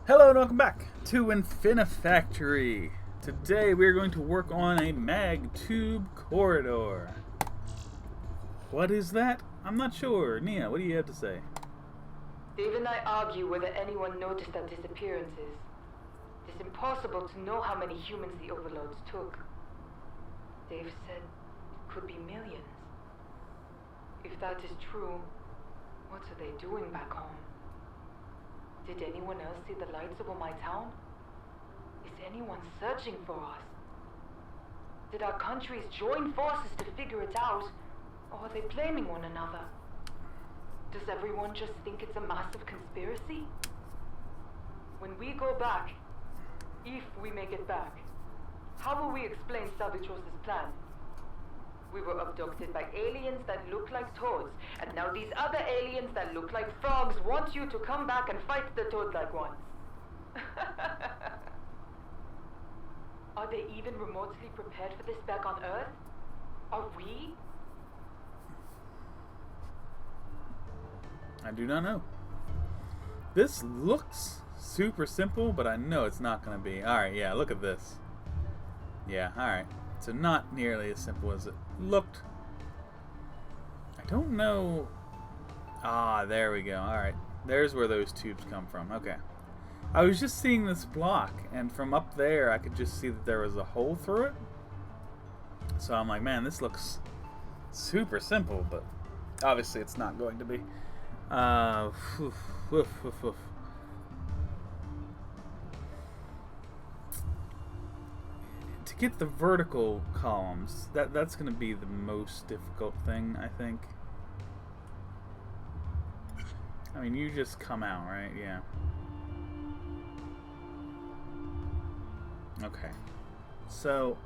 Hello and welcome back to Infinifactory. Today we are going to work on a mag tube corridor. What is that? I'm not sure. Nia, what do you have to say? Dave and I argue whether anyone noticed our disappearances. It is impossible to know how many humans the overlords took. Dave said it could be millions. If that is true, what are they doing back home? Did anyone else see the lights over my town? Is anyone searching for us? Did our countries join forces to figure it out, or are they blaming one another? Does everyone just think it's a massive conspiracy? When we go back, if we make it back, how will we explain Salvatros' plan? We were abducted by aliens that look like toads, and now these other aliens that look like frogs want you to come back and fight the toad-like ones. Are they even remotely prepared for this back on Earth? Are we? I do not know. This looks super simple, but I know it's not going to be. Alright, yeah, look at this. Yeah, alright. So not nearly as simple as it looked. I don't know. Ah, there we go. Alright. There's where those tubes come from. Okay. I was just seeing this block, and from up there I could just see that there was a hole through it. So I'm like, man, this looks super simple, but obviously it's not going to be. Woof, woof, woof, woof. To get the vertical columns, that's going to be the most difficult thing, I think. I mean, you just come out, right? Yeah. Okay. So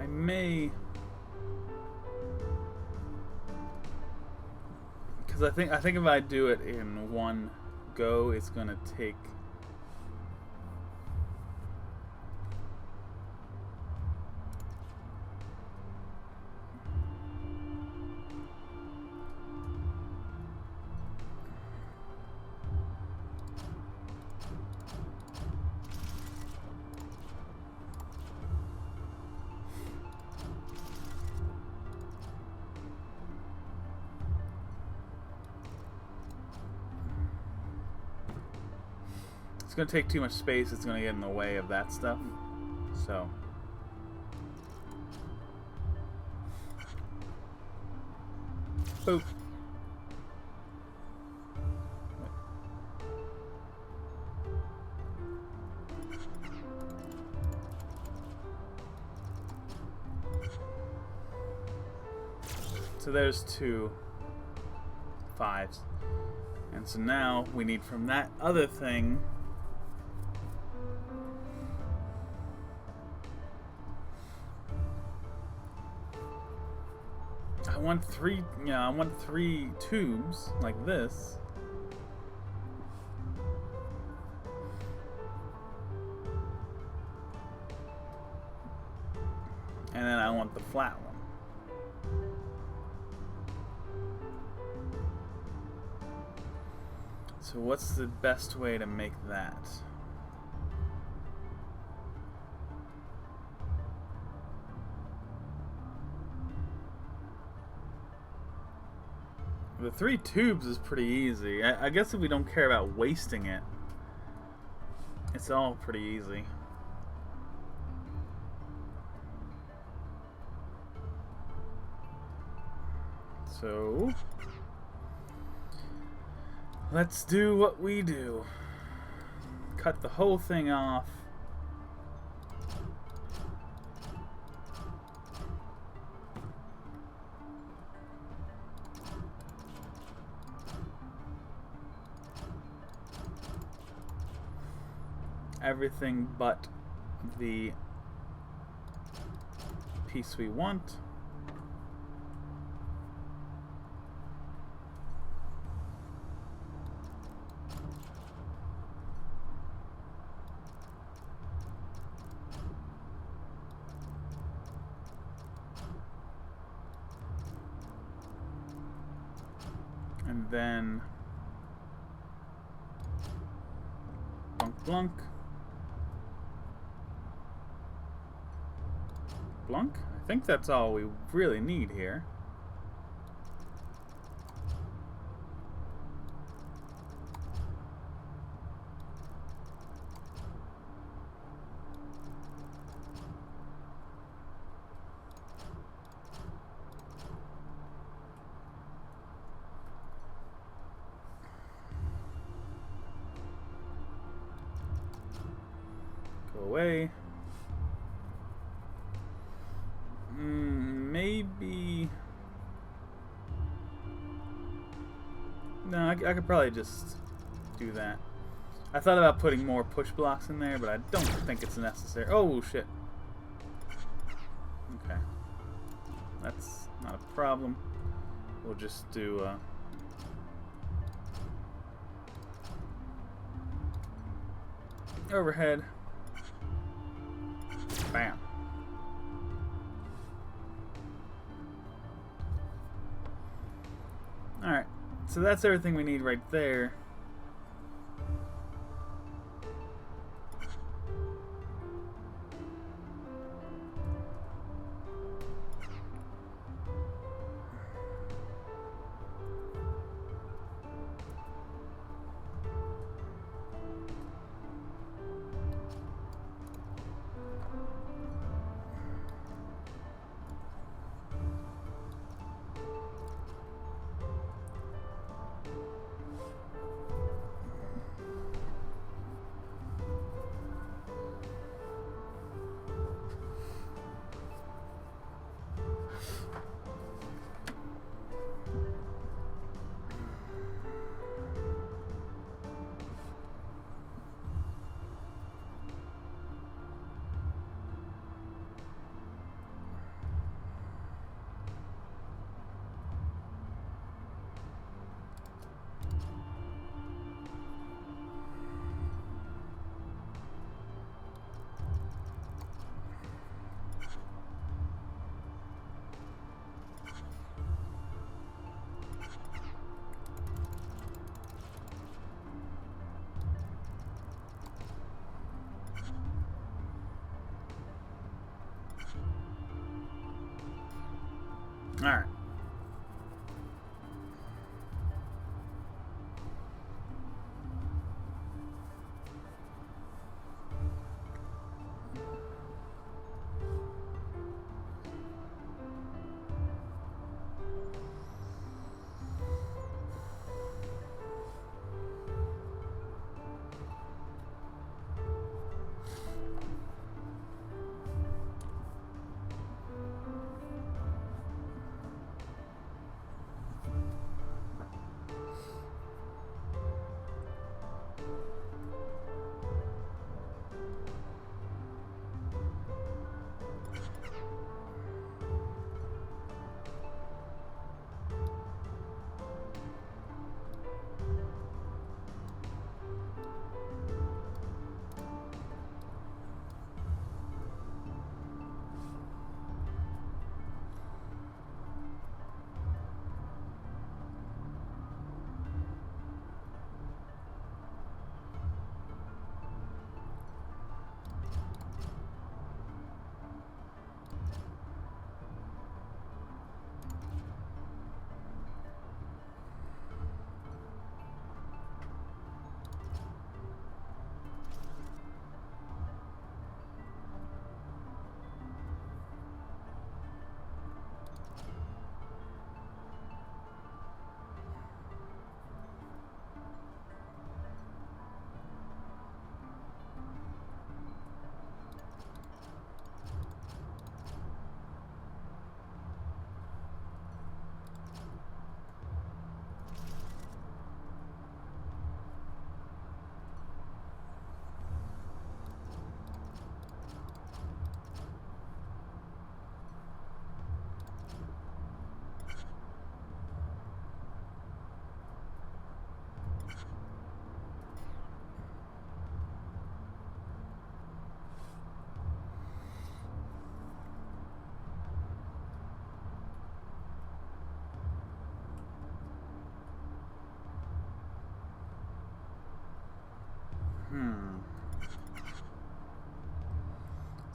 I may, because I think if I do it in one go, it's gonna take. It's going to take too much space. It's going to get in the way of that stuff. So. Boop. So there's 2 5s. And so now we need from that other thing. I want 3 tubes like this. And then I want the flat one. So what's the best way to make that? The 3 tubes is pretty easy. I guess if we don't care about wasting it, it's all pretty easy. So, let's do what we do. Cut the whole thing off. Everything but the piece we want. And then blunk blunk. Blunk? I think that's all we really need here. Go away. Maybe... No, I could probably just do that. I thought about putting more push blocks in there, but I don't think it's necessary. Oh, shit. Okay. That's not a problem. We'll just do... overhead. Bam. Alright, so that's everything we need right there. Alright.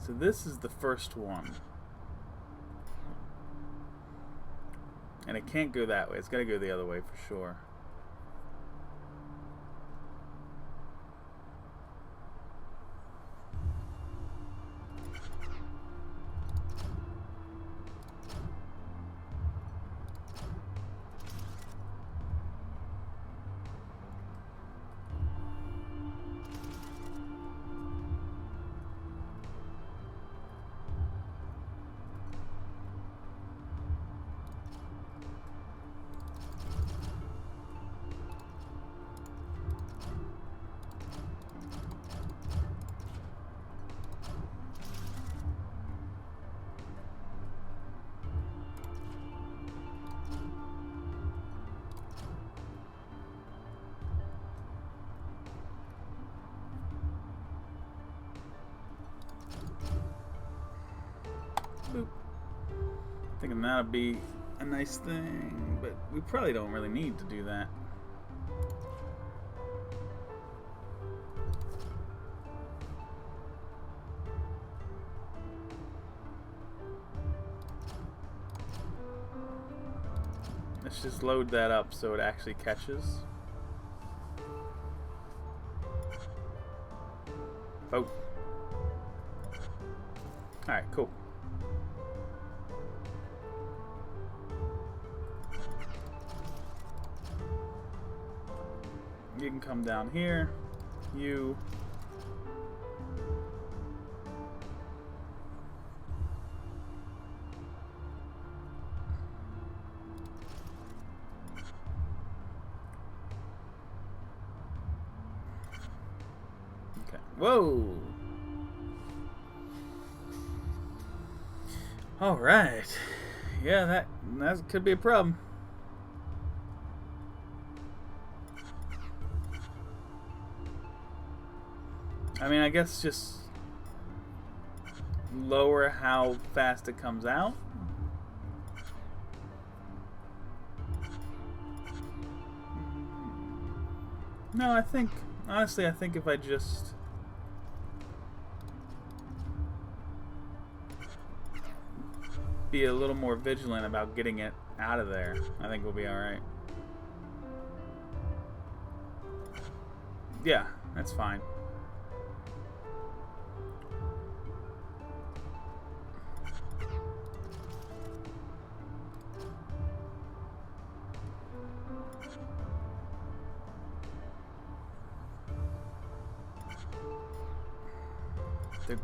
So this is the first one. And it can't go that way. It's got to go the other way for sure. Boop. Thinking that'd be a nice thing, but we probably don't really need to do that. Let's just load that up so it actually catches. Oh. Alright, cool. You can come down here. You. Okay. Whoa. All right. Yeah, that could be a problem. I mean, I guess just lower how fast it comes out. No, I think, honestly, I think if I just be a little more vigilant about getting it out of there, I think we'll be alright. Yeah, that's fine.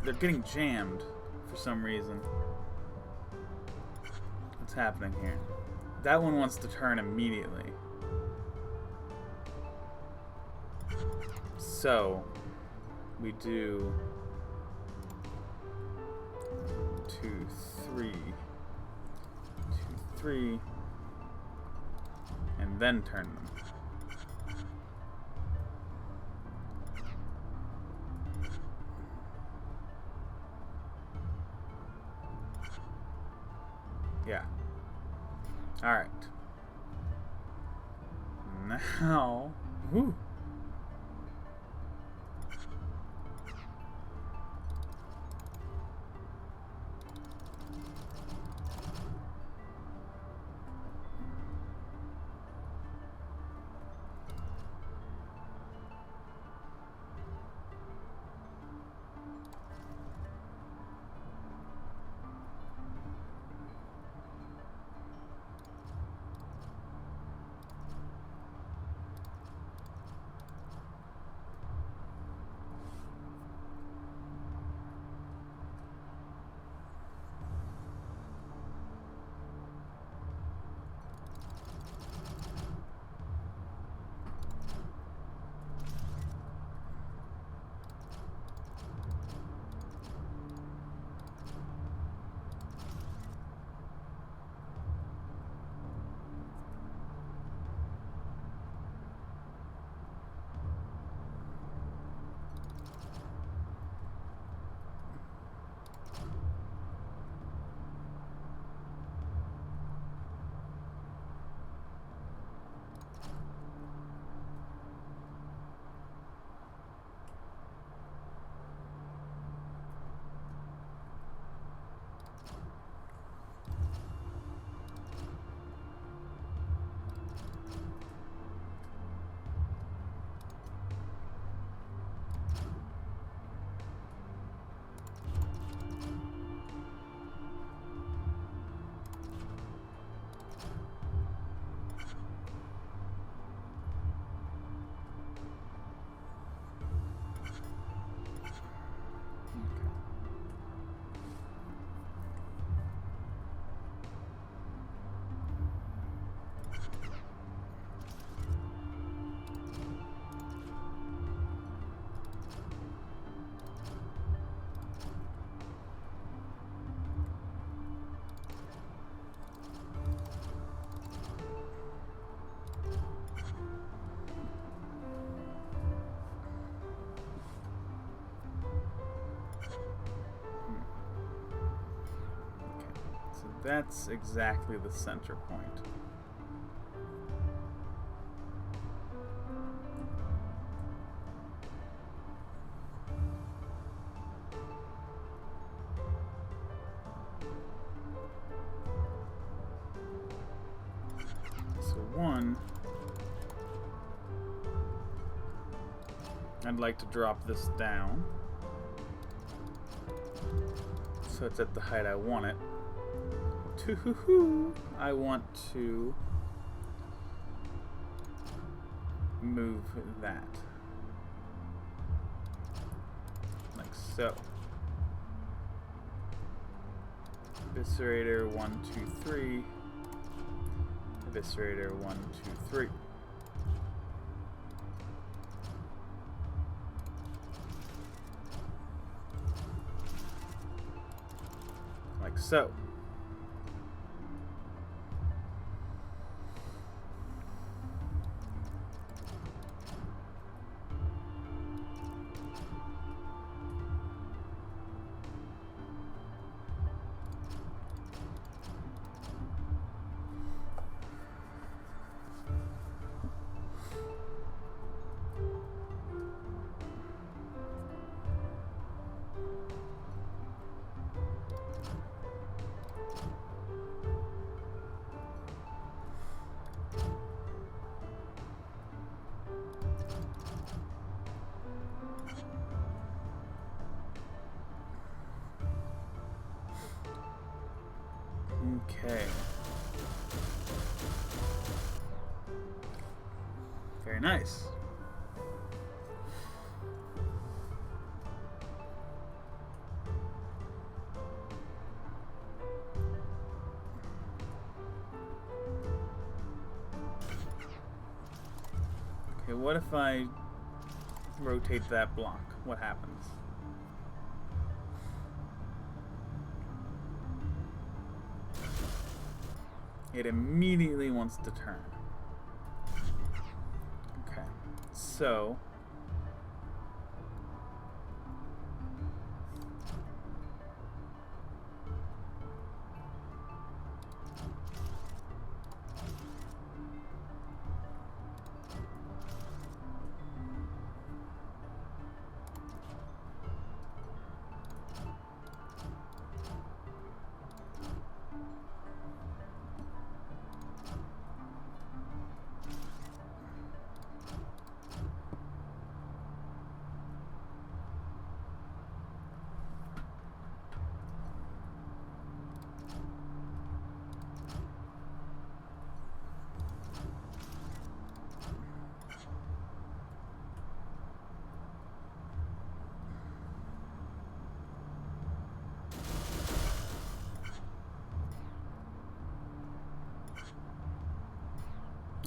They're getting jammed for some reason. What's happening here? That one wants to turn immediately. So, we do 2, 3, 2, 3, and then turn them. Yeah. Alright. Now... Whew. that's exactly the center point. So one, I'd like to drop this down so it's at the height I want it. Two, I want to move that like so. Eviscerator 1, 2, 3. Eviscerator 1, 2, 3. Like so. Okay. Very nice. Okay, what if I rotate that block? What happens? It immediately wants to turn. Okay, so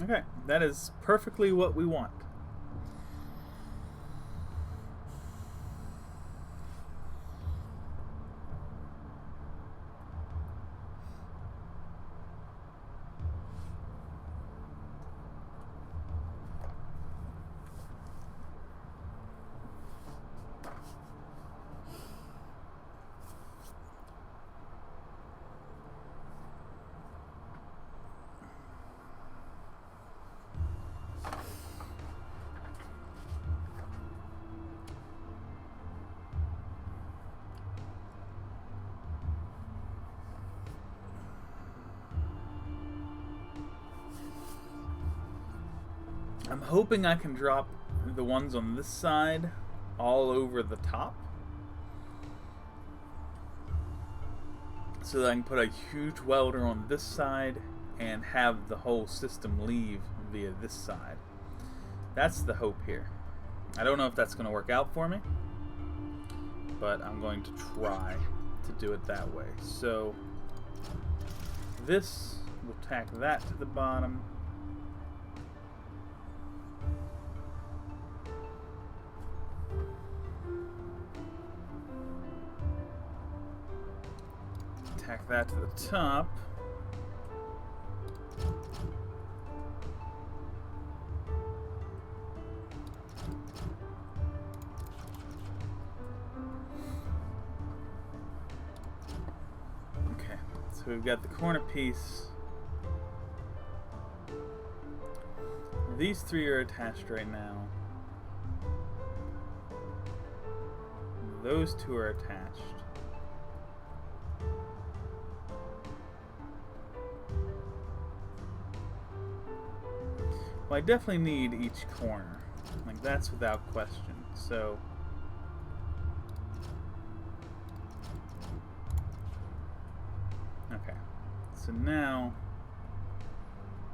okay, that is perfectly what we want. I'm hoping I can drop the ones on this side all over the top so that I can put a huge welder on this side and have the whole system leave via this side. That's the hope here. I don't know if that's going to work out for me, but I'm going to try to do it that way. So this will tack that to the bottom. Tack that to the top. Okay, so So we've got the corner piece. These three are attached right now. Those two are attached. Well, I definitely need each corner. Like, that's without question. So... okay. So now...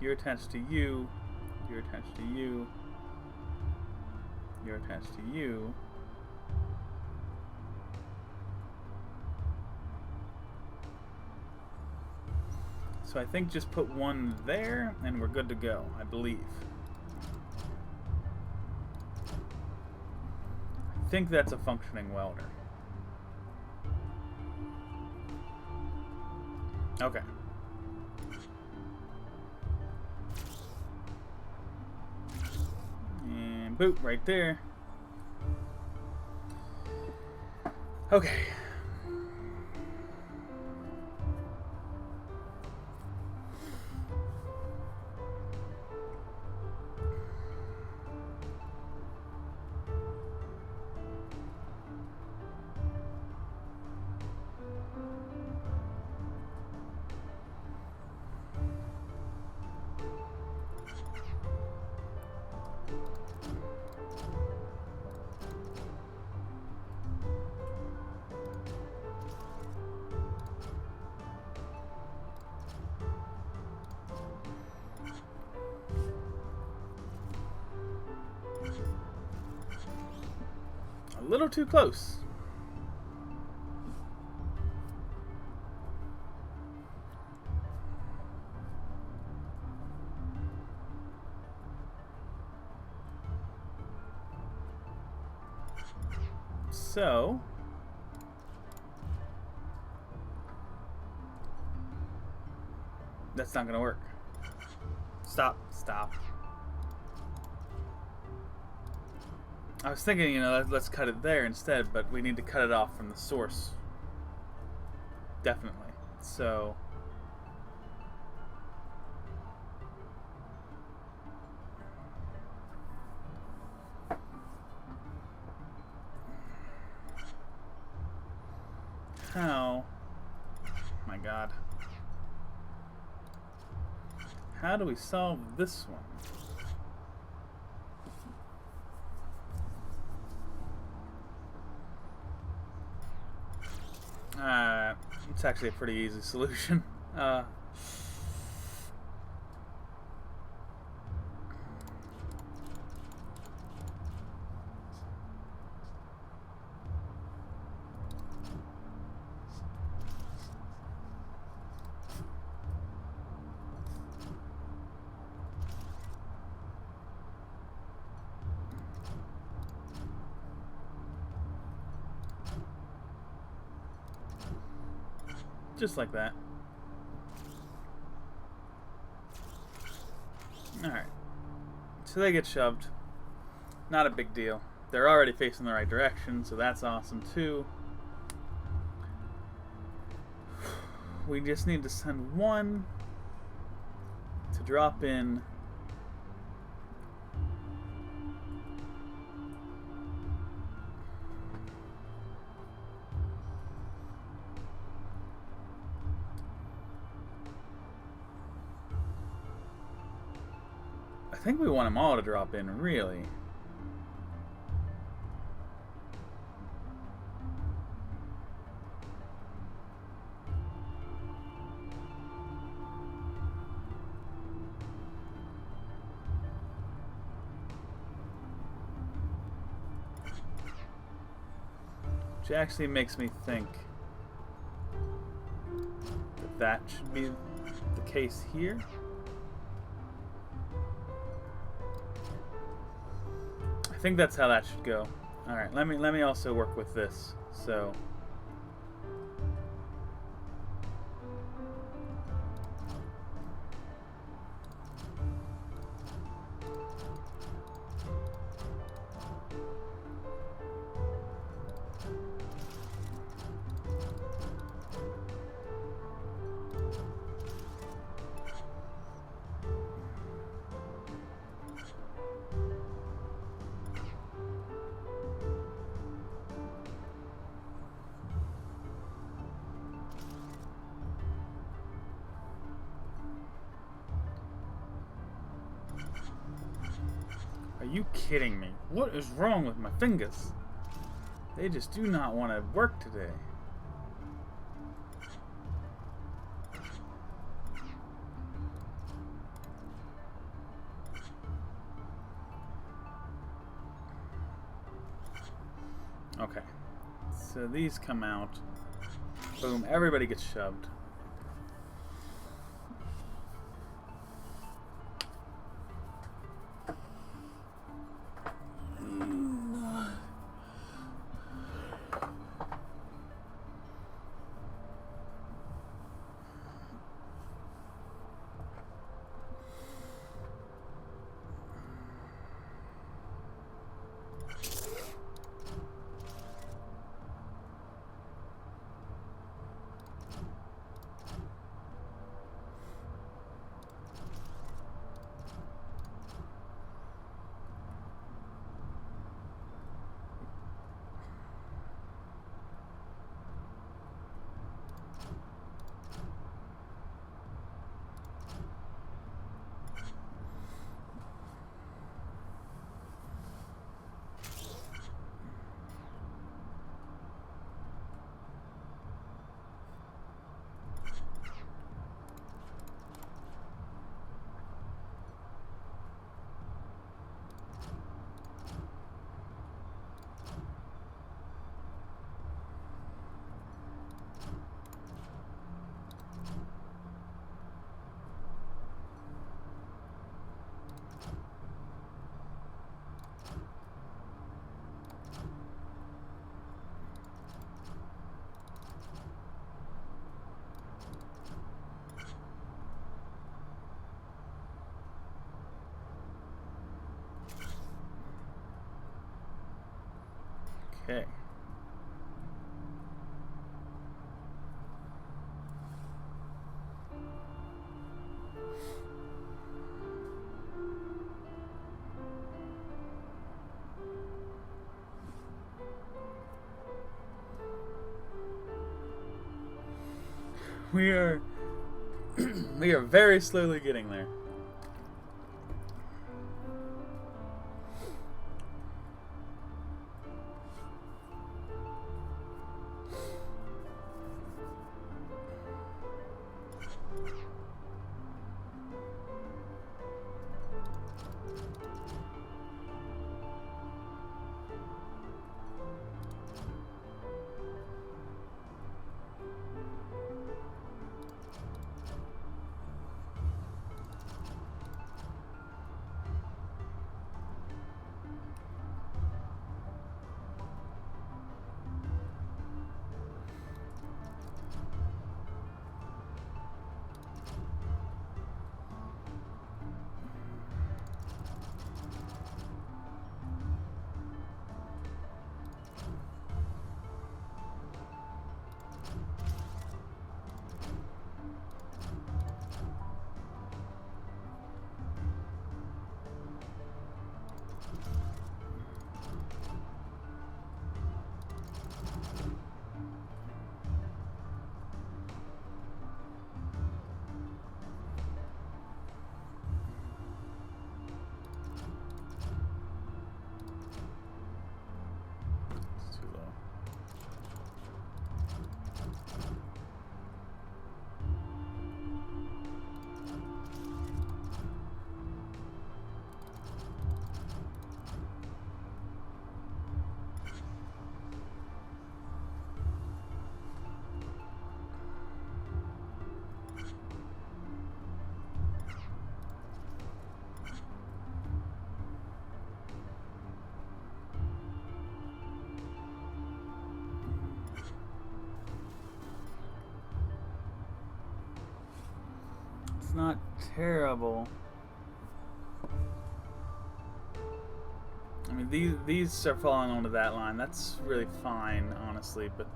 you're attached to you. You're attached to you. You're attached to you. So I think just put one there, and we're good to go, I believe. I think that's a functioning welder. Okay. And boot right there. Okay. A little too close. So, that's not gonna work. Stop. I was thinking, you know, let's cut it there instead, but we need to cut it off from the source. Definitely. So... how... my God. How do we solve this one? It's actually a pretty easy solution. Just like that. Alright. So they get shoved. Not a big deal. They're already facing the right direction, so that's awesome too. We just need to send one to drop in. I think we want them all to drop in, really. Which actually makes me think that that should be the case here. I think that's how that should go. All right, let me also work with this. So Are you kidding me? What is wrong with my fingers? They just do not want to work today. Okay. So these come out. Boom, everybody gets shoved. Okay. We are we are very slowly getting there. It's too low. It's not terrible. I mean, these are falling onto that line. That's really fine, honestly, but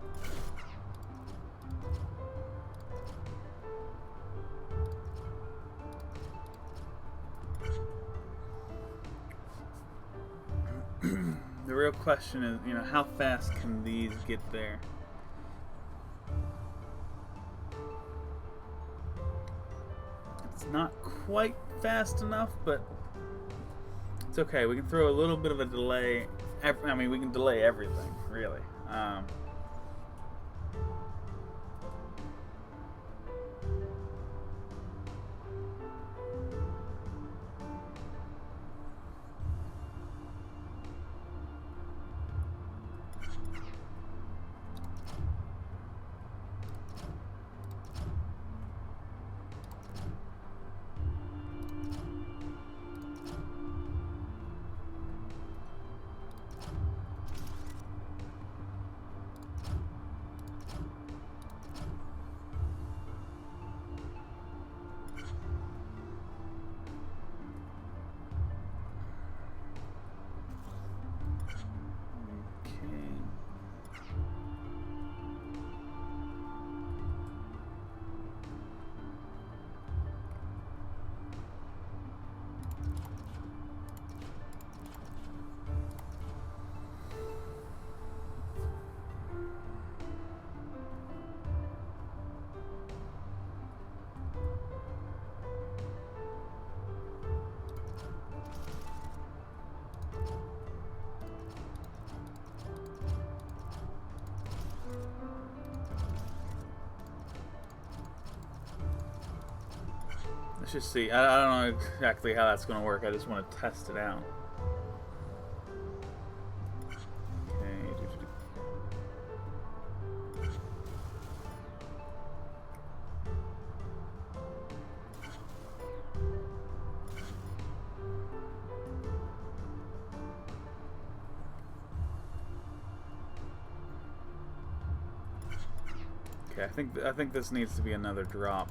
the real question is, you know, how fast can these get there? It's not quite fast enough, but it's it's okay. We can throw a little bit of a delay. I mean, we can delay everything, really. Let's just see. I don't know exactly how that's going to work. I just want to test it out. Okay, I think this needs to be another drop.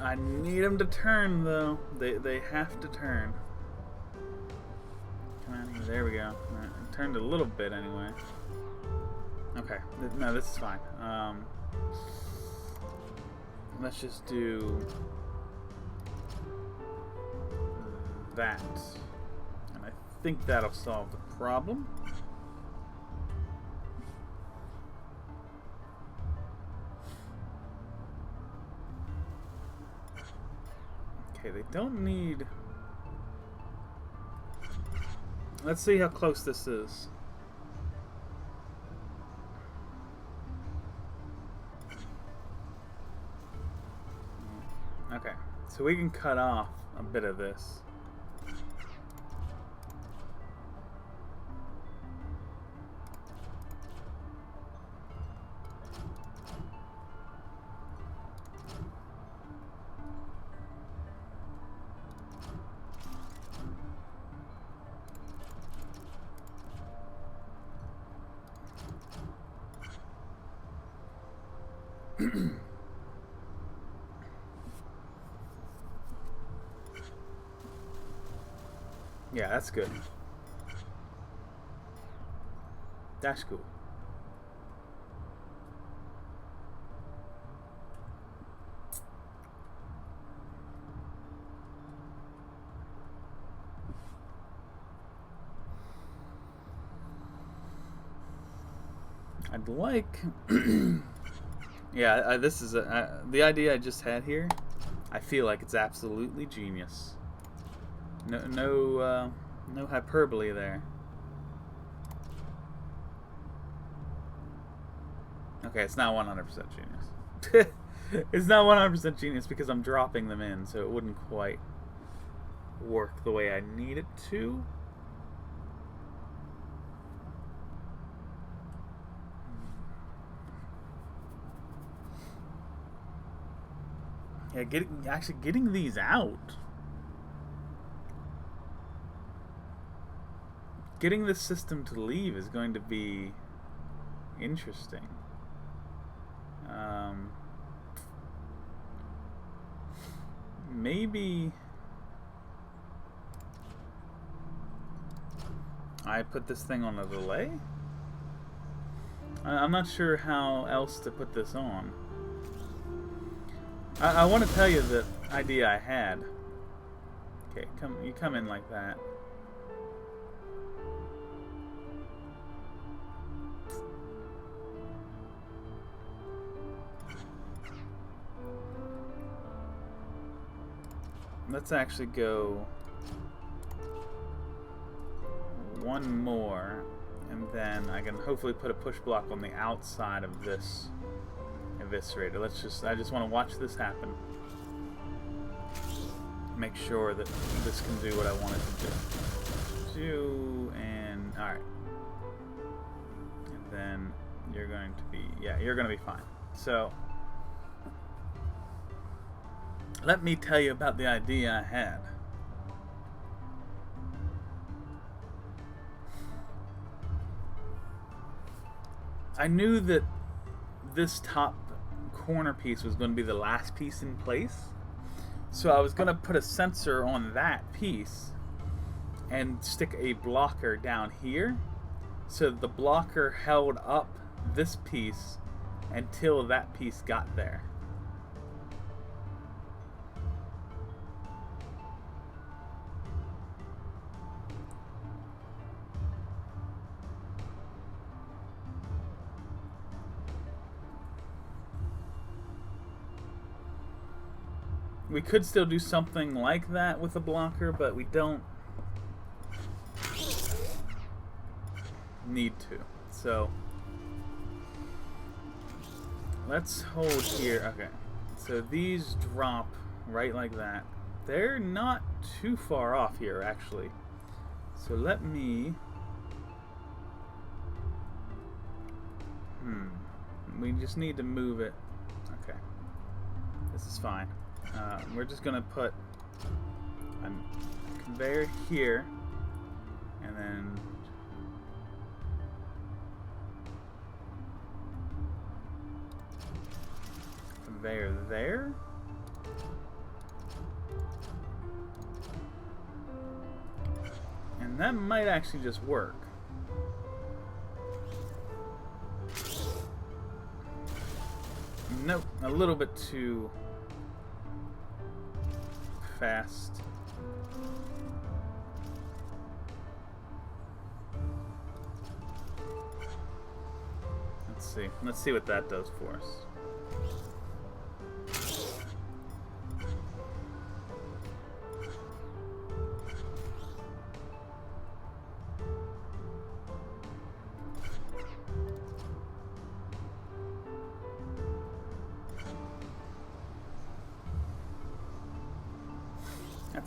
I need them to turn though. They have to turn. Come on here. There we go. It turned a little bit anyway. Okay. No, this is fine. Let's just do that, and I think that'll solve the problem. Okay, they don't need... Let's see how close this is. Okay, so we can cut off a bit of this. Yeah, that's good. That's cool. I'd like... Yeah, this is the idea I just had here. I feel like it's absolutely genius. No hyperbole there. Okay, it's not 100% genius. It's not 100% genius because I'm dropping them in, so it wouldn't quite work the way I need it to. Yeah, getting these out. Getting this system to leave is going to be interesting. Maybe I put this thing on a delay? I'm not sure how else to put this on. I want to tell you the idea I had. Okay, you come in like that. Let's actually go one more, and then I can hopefully put a push block on the outside of this eviscerator. I just want to watch this happen. Make sure that this can do what I want it to do. And alright. And then you're going to be, yeah, you're going to be fine. So, let me tell you about the idea I had. I knew that this top corner piece was going to be the last piece in place. So I was going to put a sensor on that piece and stick a blocker down here. So the blocker held up this piece until that piece got there. We could still do something like that with a blocker, but we don't need to. So let's hold here. Okay, so these drop right like that. They're not too far off here, actually. So let me... We just need to move it. Okay, this is fine. We're just going to put a conveyor here, and then conveyor there. And that might actually just work. Nope, a little bit too fast. Let's see what that does for us.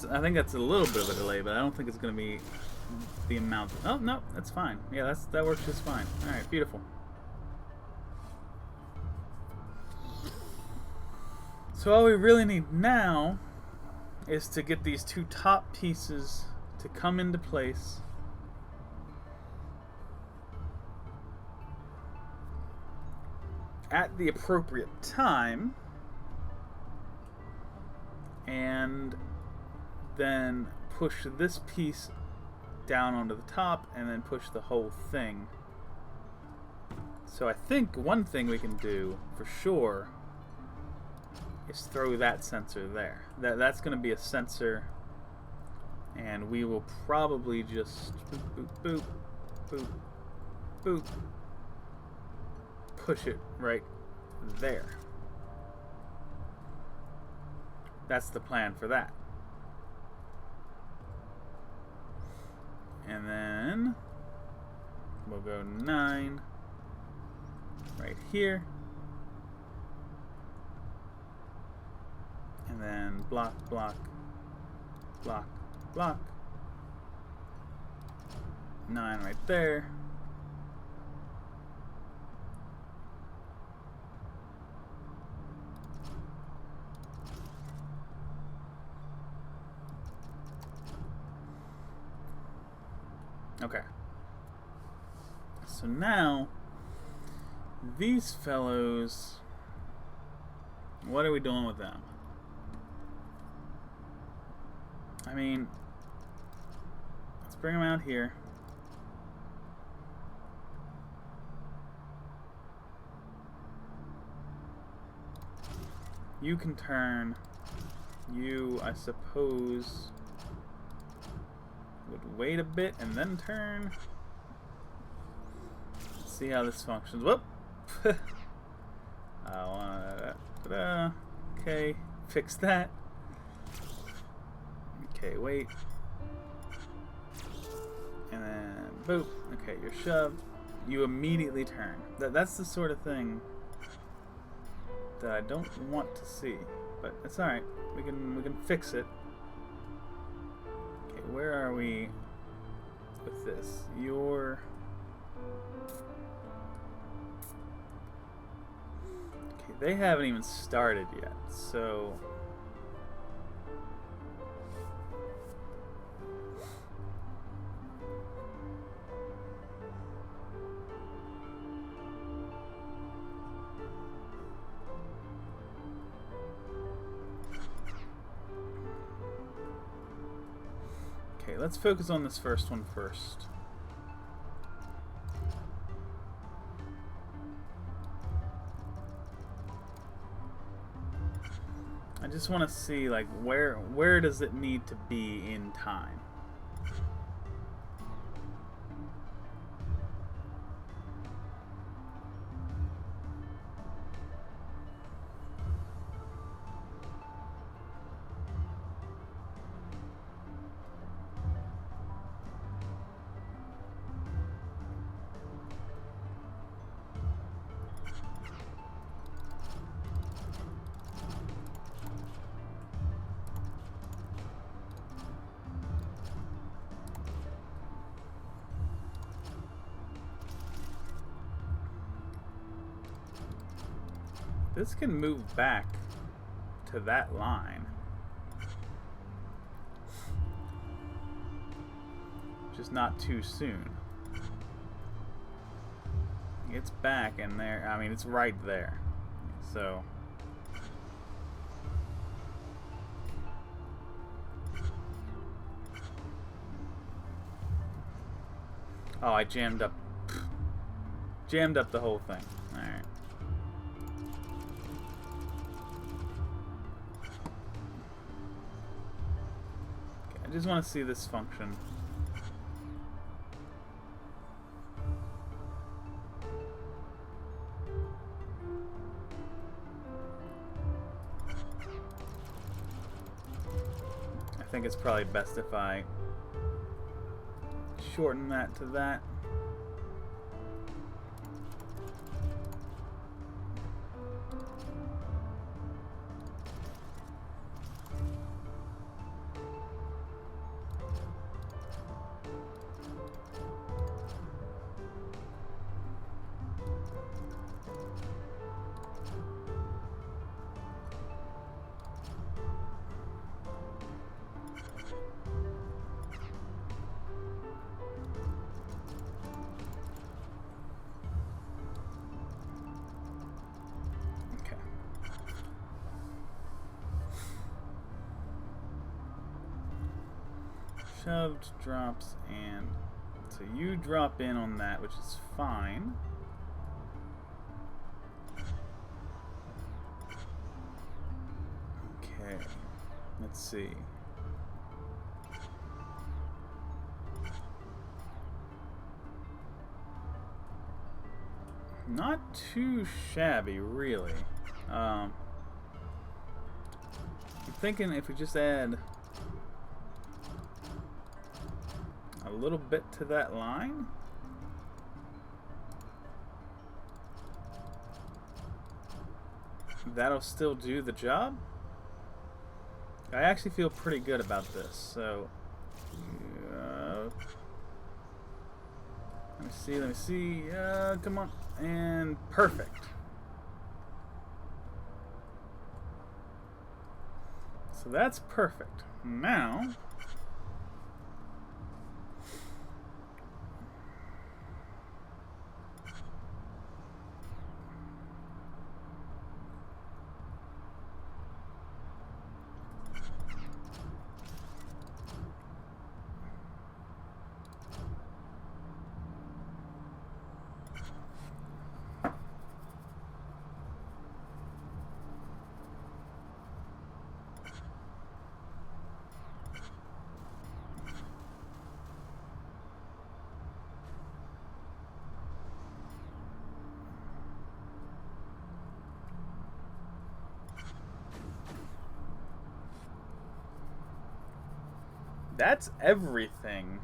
I think that's a little bit of a delay, but I don't think it's going to be the amount. Oh, no, that's fine. Yeah, that works just fine. All right, beautiful. So all we really need now is to get these two top pieces to come into place. At the appropriate time. And then push this piece down onto the top and then push the whole thing. So I think one thing we can do for sure is throw that sensor there. That's going to be a sensor, and we will probably just boop, boop, boop, boop, boop, push it right there. That's the plan for that. And then we'll go 9 right here. And then block, block, block, block. 9 right there. Okay. So now, these fellows, what are we doing with them? I mean, let's bring them out here. You can turn. You, I suppose, would wait a bit and then turn. Let's see how this functions. Whoop! Okay, fix that. Okay, wait. And then, boop. Okay, you're shoved. You immediately turn. That's the sort of thing that I don't want to see, but it's all right. We can fix it. Okay, where are we with this? Okay, they haven't even started yet, so okay, let's focus on this first one first. I just want to see, like, where does it need to be in time? This can move back to that line. Just not too soon. It's back in there. I mean, it's right there. So oh, I jammed up the whole thing. All right. I just want to see this function. I think it's probably best if I shorten that to that. Shoved, drops, and so you drop in on that, which is fine. Okay, let's see. Not too shabby, really. I'm thinking if we just add a little bit to that line. That'll still do the job. I actually feel pretty good about this. So, let me see. Let me see. Come on, and perfect. So that's perfect. Now, that's everything.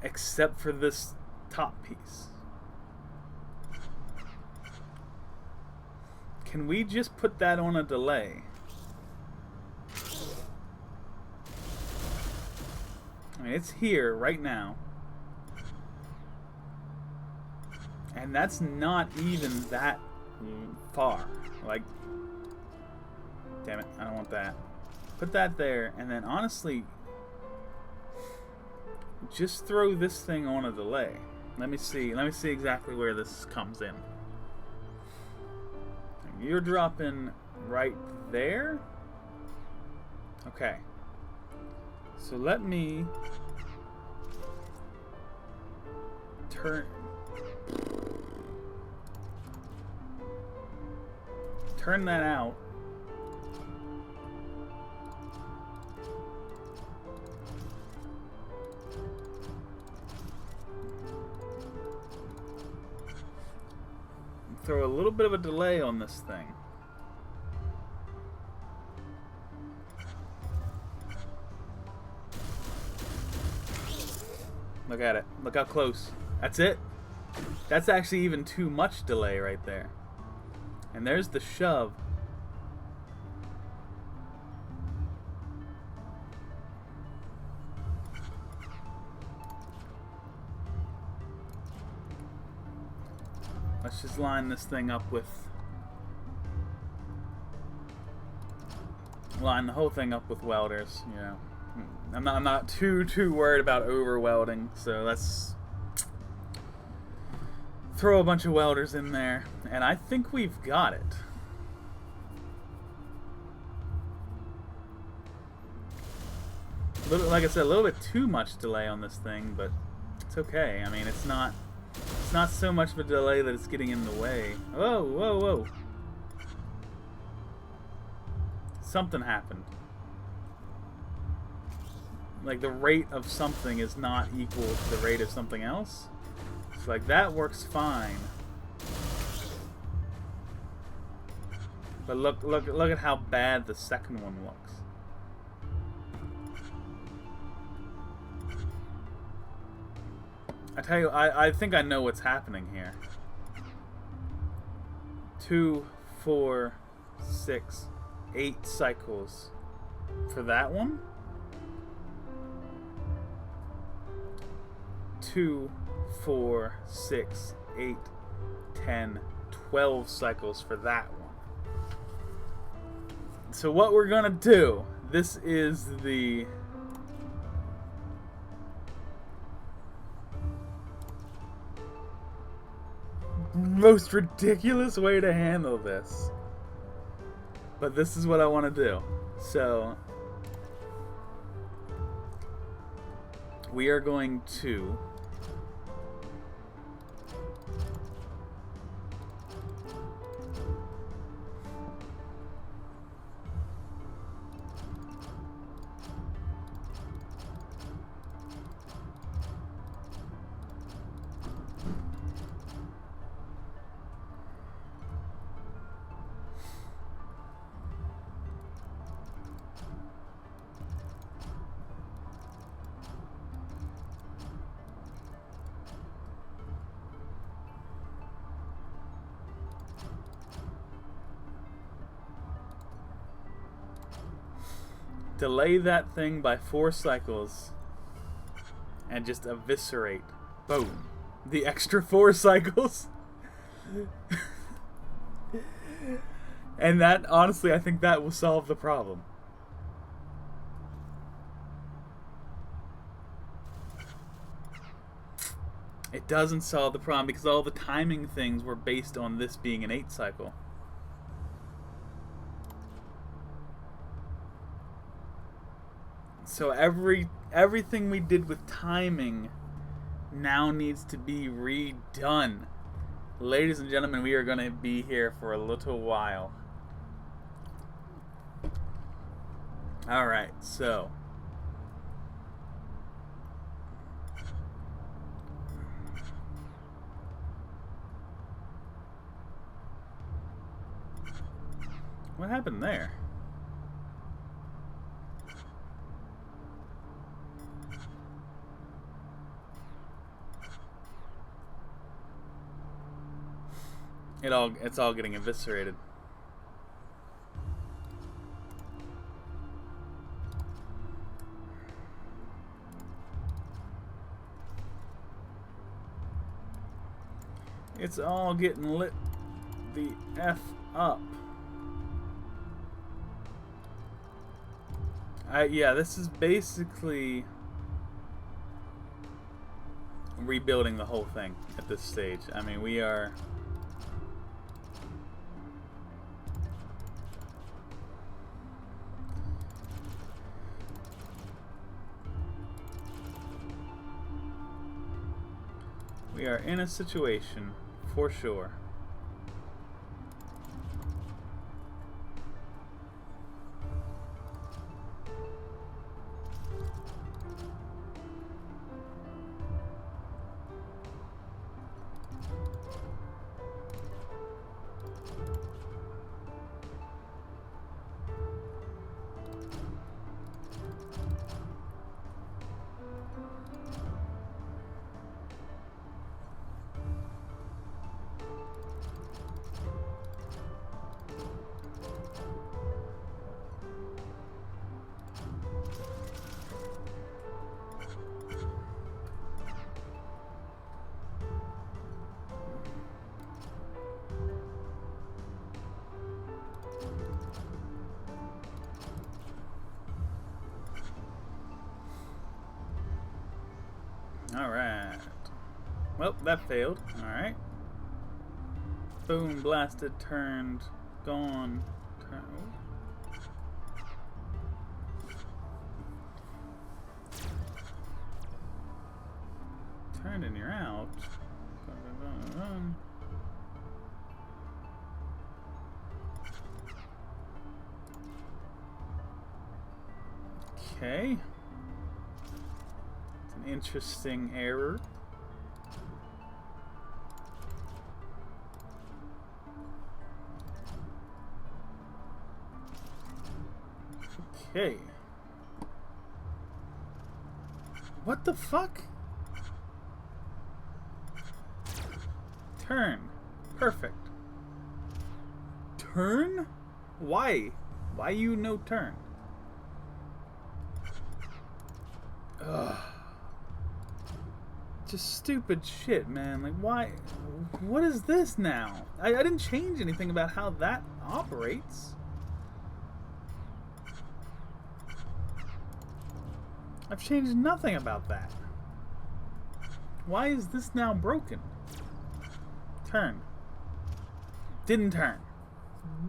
Except for this top piece. Can we just put that on a delay? I mean, it's here right now. And that's not even that far. Like, damn it, I don't want that. Put that there, and then honestly, just throw this thing on a delay. Let me see exactly where this comes in. You're dropping right there? Okay. So let me turn that out. Throw a little bit of a delay on this thing. Look at it. Look how close. That's it. That's actually even too much delay right there. And there's the shove. Let's just line this thing up with... line the whole thing up with welders, you know. I'm not too worried about over welding, so let's throw a bunch of welders in there, and I think we've got it. Like I said, a little bit too much delay on this thing, but it's okay. I mean, it's not so much of a delay that it's getting in the way. Whoa, whoa, whoa. Something happened. Like, the rate of something is not equal to the rate of something else. So, like, that works fine. But look at how bad the second one looks. I tell you, I think I know what's happening here. 2, 4, 6, 8 cycles for that one. 2, 4, 6, 8, 10, 12 cycles for that one. So what we're gonna do, this is the most ridiculous way to handle this. But this is what I want to do. So we are going to Delay that thing by 4 cycles and just eviscerate. Boom. The extra 4 cycles. And that, honestly, I think that will solve the problem. It doesn't solve the problem because all the timing things were based on this being an 8 cycle. So everything we did with timing now needs to be redone. Ladies and gentlemen, we are going to be here for a little while. Alright, so what happened there? It's all getting eviscerated. It's all getting lit the F up. Yeah, this is basically rebuilding the whole thing at this stage. I mean, we are... We are in a situation, for sure. Alright. Well, that failed. Alright. Boom, blasted, turned, gone. Turned and you're out. Okay. It's an interesting error. Okay. What the fuck? Turn. Perfect. Turn? Why? Why you no turn? Ugh. Just stupid shit, man. Like, why? What is this now? I didn't change anything about how that operates. I've changed nothing about that. Why is this now broken? Turn. Didn't turn.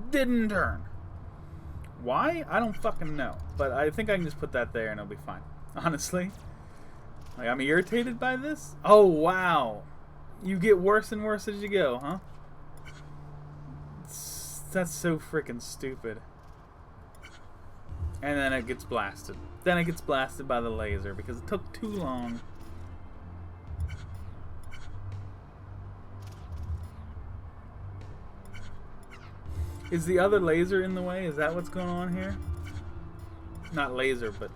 Didn't turn. Why? I don't fucking know. But I think I can just put that there and it'll be fine. Honestly. Like, I'm irritated by this? Oh, wow. You get worse and worse as you go, huh? That's so freaking stupid. And then it gets blasted. Then it gets blasted by the laser because it took too long. Is the other laser in the way? Is that what's going on here? Not laser, but...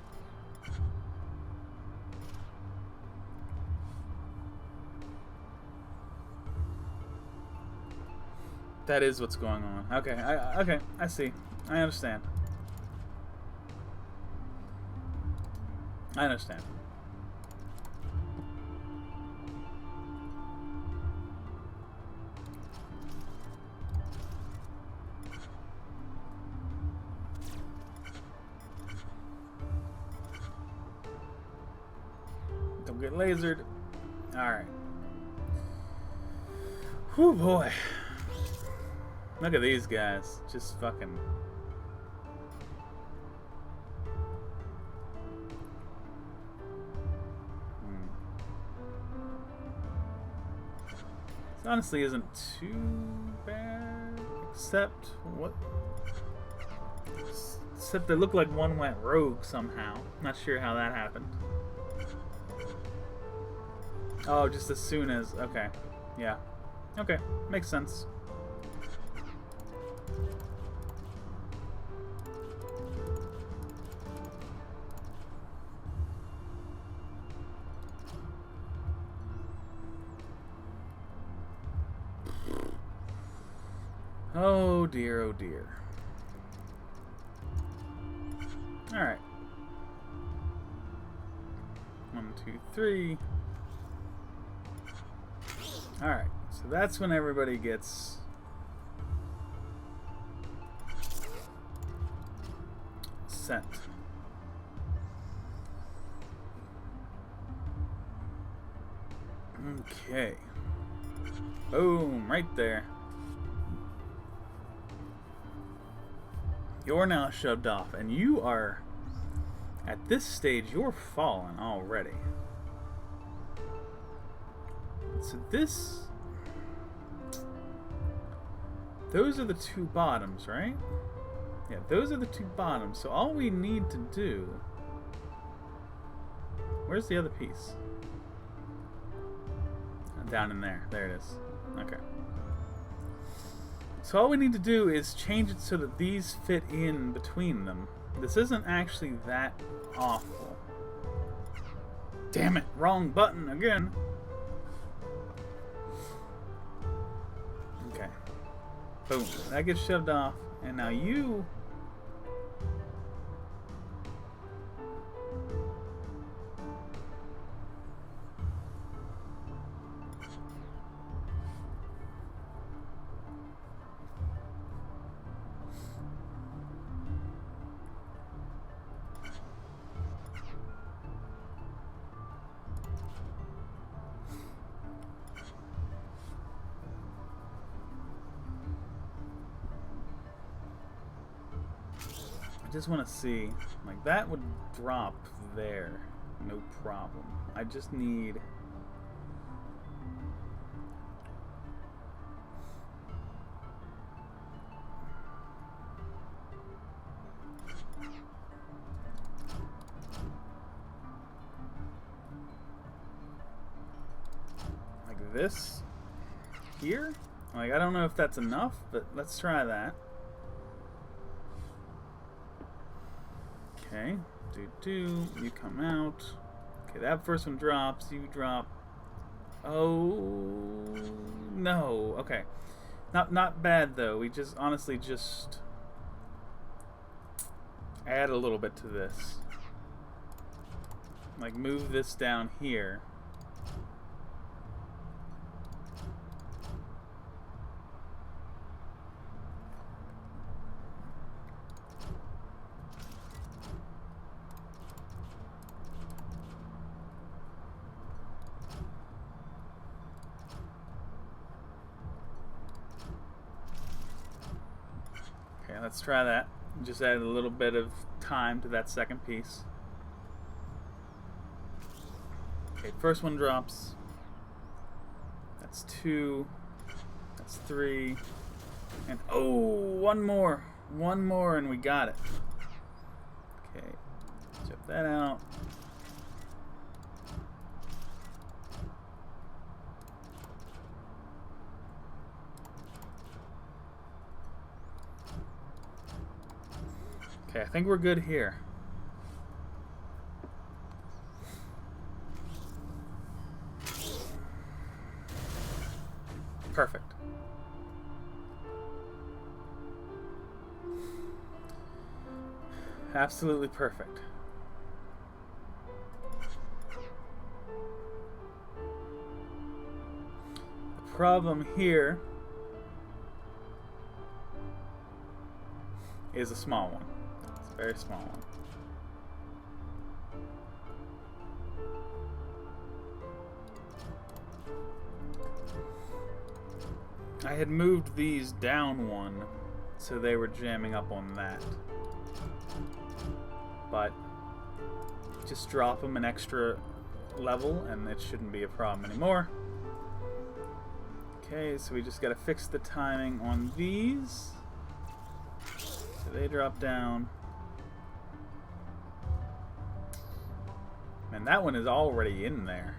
That is what's going on. Okay, okay, I see. I understand. I understand. Don't get lasered. Alright. Whew, boy. Look at these guys. Just fucking... This honestly isn't too bad. Except... what? Except they look like one went rogue somehow. Not sure how that happened. Oh, just as soon as... okay. Yeah. Okay. Makes sense. Oh dear, oh dear. Alright. 1, 2, 3. Alright, so that's when everybody gets sent. Okay. Boom, right there. You're now shoved off, and you are, at this stage, you're fallen already. So this... those are the two bottoms, right? Yeah, those are the two bottoms. So all we need to do... where's the other piece? Down in there. There it is. Okay. So all we need to do is change it so that these fit in between them. This isn't actually that awful. Damn it! Wrong button again! Okay. Boom. That gets shoved off. And now you... just want to see, like, that would drop there, no problem. I just need... like this here? Like, I don't know if that's enough, but let's try that. Okay, you come out. Okay, that first one drops, you drop. Oh, no, okay. Not bad, though. We just, honestly, just add a little bit to this. Like, move this down here. Let's try that. Just add a little bit of time to that second piece. Okay, first one drops. That's 2. That's 3. And oh, one more. One more and we got it. Okay, check that out. Okay, I think we're good here. Perfect. Absolutely perfect. problem here is a small one. It's a very small one. I had moved these down one, so they were jamming up on that. But just drop them an extra level and it shouldn't be a problem anymore. Okay, so we just gotta fix the timing on these. So they drop down. And that one is already in there.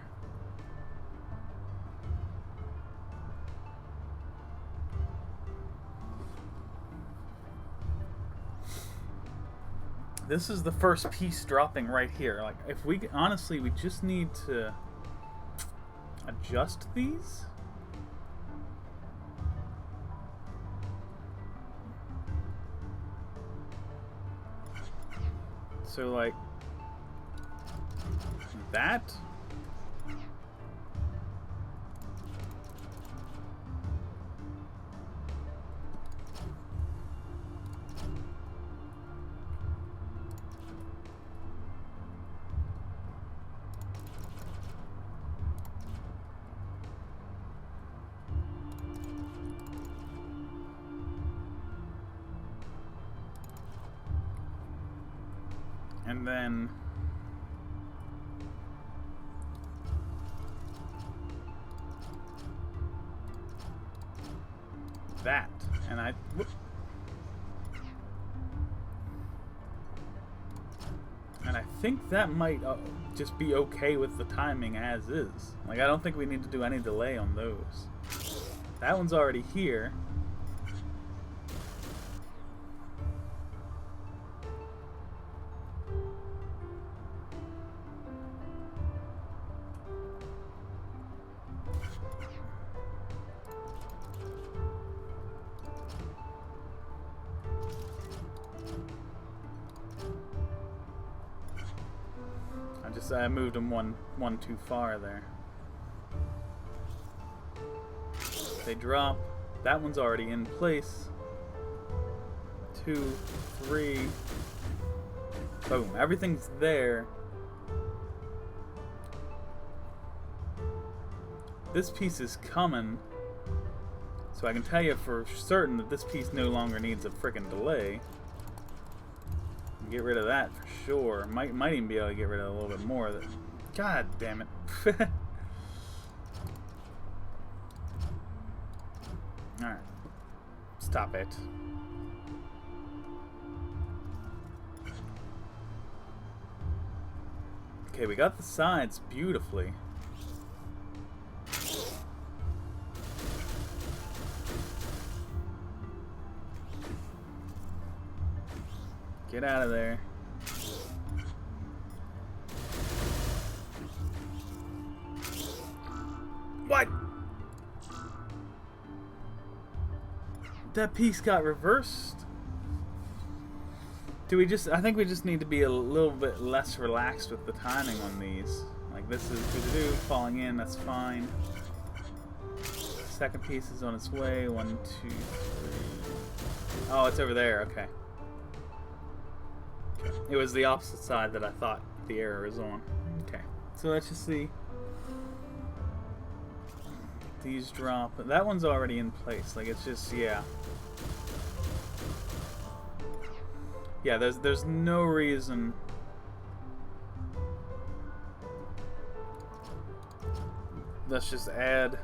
This is the first piece dropping right here. Like, if we honestly, we just need to adjust these. So, like, that. And then that, and whoop. And I think that might just be okay with the timing as is. Like, I don't think we need to do any delay on those. That one's already here. I moved them one too far there. They drop. That one's already in place. 2, 3. Boom. Everything's there. This piece is coming. So I can tell you for certain that this piece no longer needs a frickin' delay. Get rid of that for sure. Might even be able to get rid of a little bit more of it. God damn it. Alright. Stop it. Okay, we got the sides beautifully. Get out of there. What? That piece got reversed. Do we just... I think we just need to be a little bit less relaxed with the timing on these. Like, this is falling in, that's fine. Second piece is on its way. 1, 2, 3. Oh, it's over there, okay. It was the opposite side that I thought the error was on. Okay, so let's just see. These drop. That one's already in place. Like, it's just, yeah. Yeah, there's no reason. Let's just add.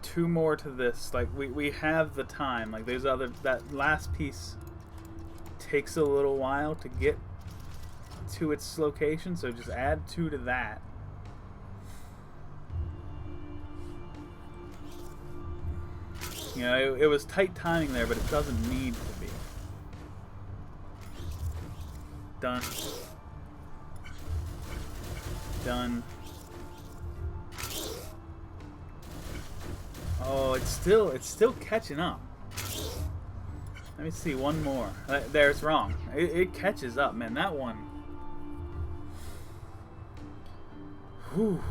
Two more to this. Like, we have the time. Like, there's that last piece takes a little while to get to its location, so just add 2 to that. You know, it was tight timing there, but it doesn't need to be. Done. Done. Oh, it's still catching up. Let me see one more. There's wrong. It catches up, man. That one. Whew.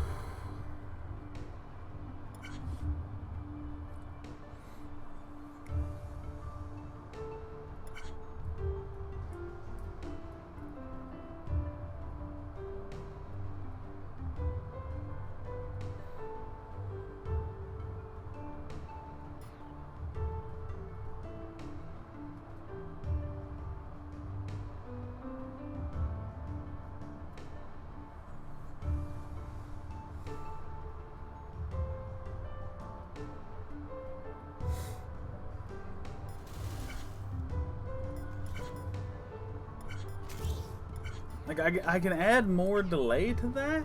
Like, I can add more delay to that?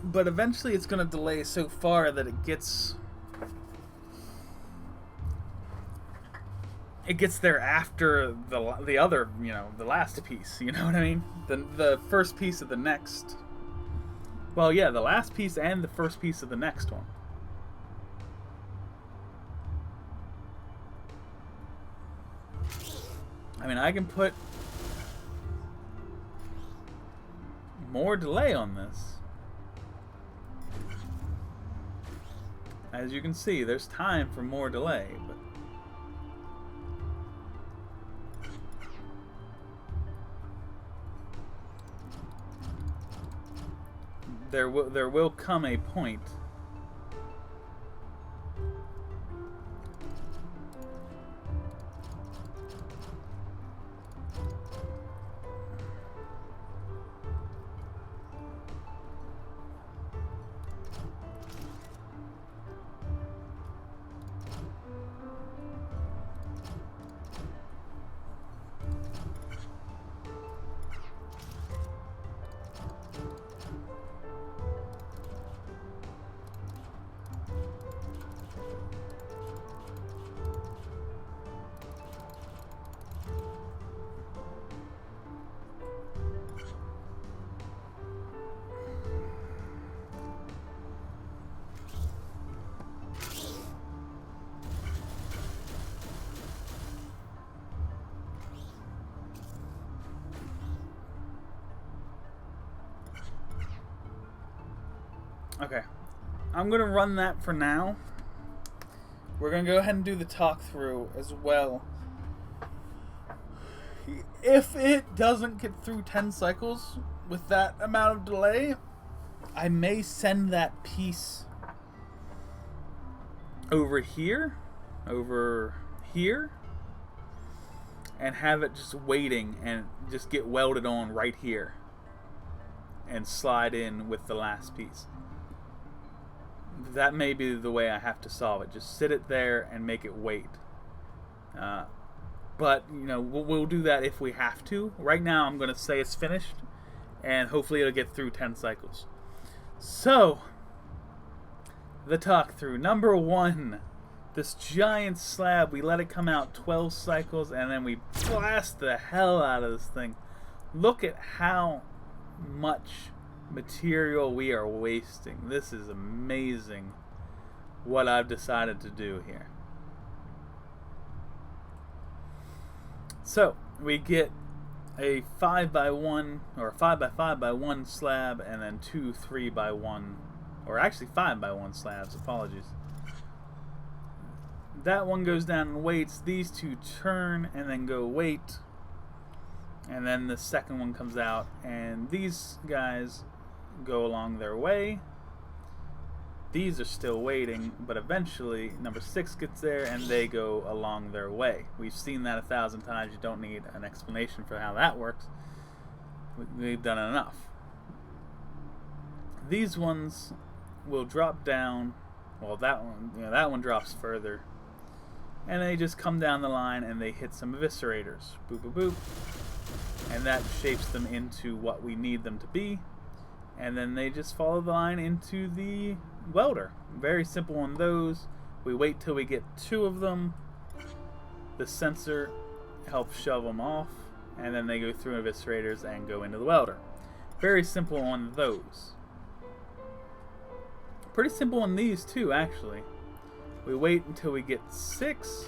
But eventually it's going to delay so far that it gets there after the other, you know, the last piece, you know what I mean? The first piece of the next. Well, yeah, the last piece and the first piece of the next one. I mean, I can put more delay on this. As you can see, there's time for more delay, but there will come a point okay, I'm going to run that for now. We're going to go ahead and do the talk through as well. If it doesn't get through 10 cycles with that amount of delay, I may send that piece over here, and have it just waiting and just get welded on right here and slide in with the last piece. That may be the way I have to solve it. Just sit it there and make it wait. But, you know, we'll do that if we have to. Right now, I'm going to say it's finished, and hopefully it'll get through 10 cycles. So, the talk through. Number 1, this giant slab, we let it come out 12 cycles, and then we blast the hell out of this thing. Look at how much material we are wasting. This is amazing what I've decided to do here. So we get a 5x1 or 5x5x1 slab, and then 2 3x1, or actually 5x1 slabs, apologies. That one goes down and waits. These two turn and then go wait, and then the second one comes out, and these guys go along their way. These are still waiting, but eventually number 6 gets there and they go along their way. We've seen that 1,000 times. You don't need an explanation for how that works. We've done enough. These ones will drop down. Well, that one, you know, that one drops further, and they just come down the line and they hit some eviscerators. Boop boop boop, and that shapes them into what we need them to be. And then they just follow the line into the welder. Very simple on those. We wait till we get 2 of them. The sensor helps shove them off, and then they go through eviscerators and go into the welder. Very simple on those. Pretty simple on these too, actually. We wait until we get 6.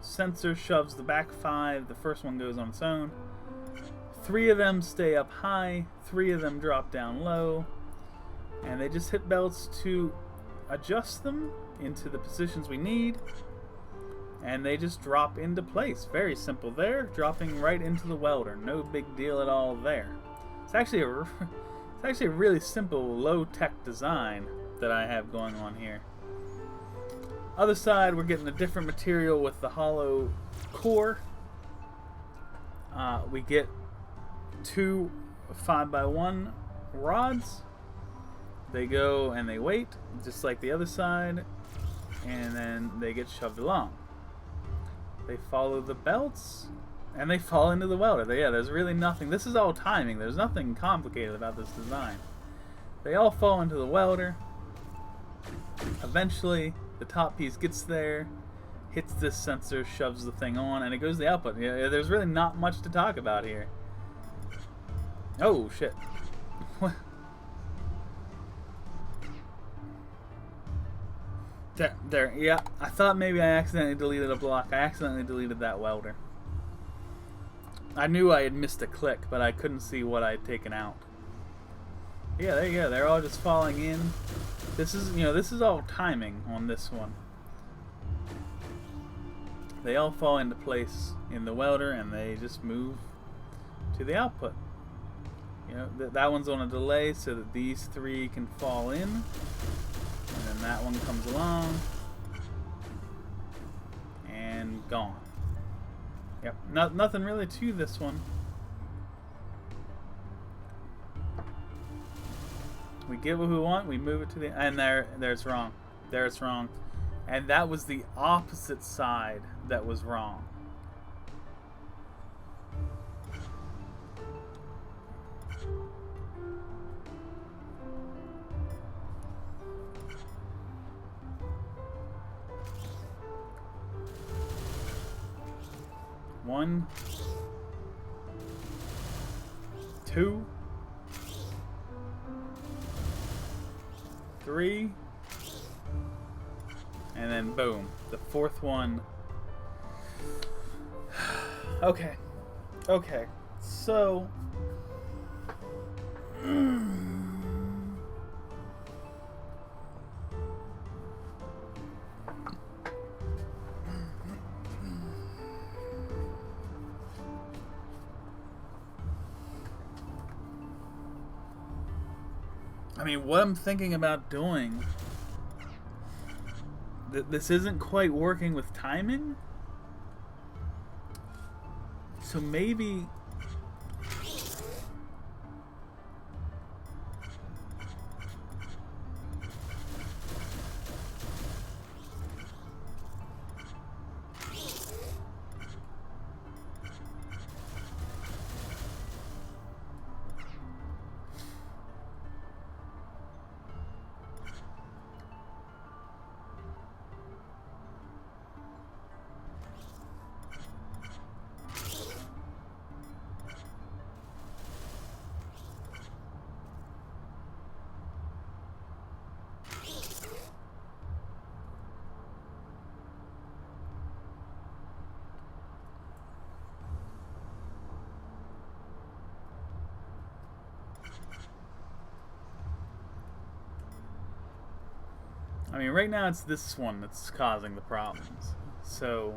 Sensor shoves the back 5. The first one goes on its own. 3 of them stay up high. 3 of them drop down low. And they just hit belts to adjust them into the positions we need. And they just drop into place. Very simple there. Dropping right into the welder. No big deal at all there. It's actually a really simple, low-tech design that I have going on here. Other side, we're getting a different material with the hollow core. We get 2 5x1 rods. They go and they wait, just like the other side, and then they get shoved along. They follow the belts, and they fall into the welder. Yeah, there's really nothing. This is all timing. There's nothing complicated about this design. They all fall into the welder. Eventually, the top piece gets there, hits this sensor, shoves the thing on, and it goes to the output. Yeah, there's really not much to talk about here. Oh, shit. There, yeah. I thought maybe I accidentally deleted a block. I accidentally deleted that welder. I knew I had missed a click, but I couldn't see what I had taken out. Yeah, there you go. They're all just falling in. This is all timing on this one. They all fall into place in the welder, and they just move to the output. That one's on a delay so that these 3 can fall in, and then that one comes along and gone. Yep, nothing really to this one. We get what we want, we move it to the... And there's wrong. There it's wrong. And that was the opposite side that was wrong. One, 2, 3, and then boom, the 4th one. Okay, so I mean, what I'm thinking about doing, this isn't quite working with timing, so maybe I mean, right now it's this one that's causing the problems. So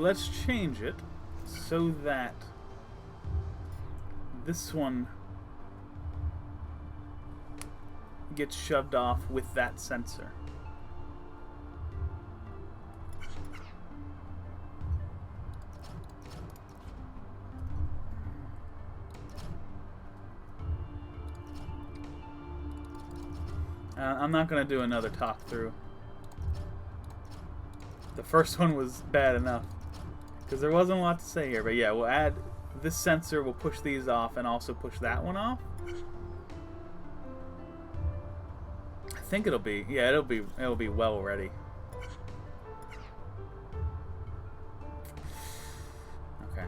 let's change it so that this one gets shoved off with that sensor. I'm not going to do another talk through. The first one was bad enough because there wasn't a lot to say here. But yeah, we'll add this sensor, we'll push these off and also push that one off. I think it'll be, yeah, it'll be well ready. Okay.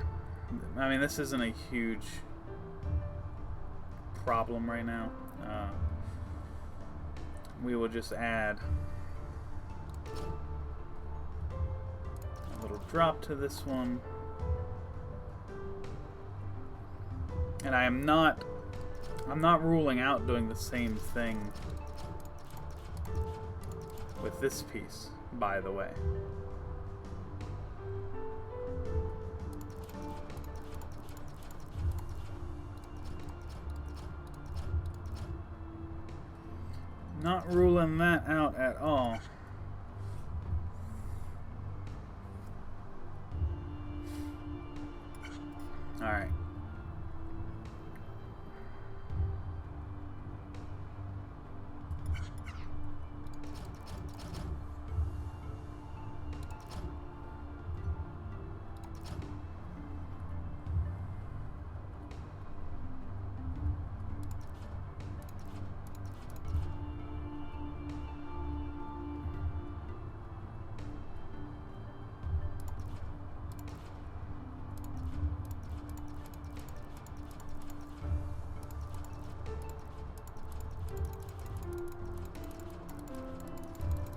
I mean, this isn't a huge problem right now. We will just add a little drop to this one. And I'm not ruling out doing the same thing with this piece, by the way. Not ruling that out at all. All right.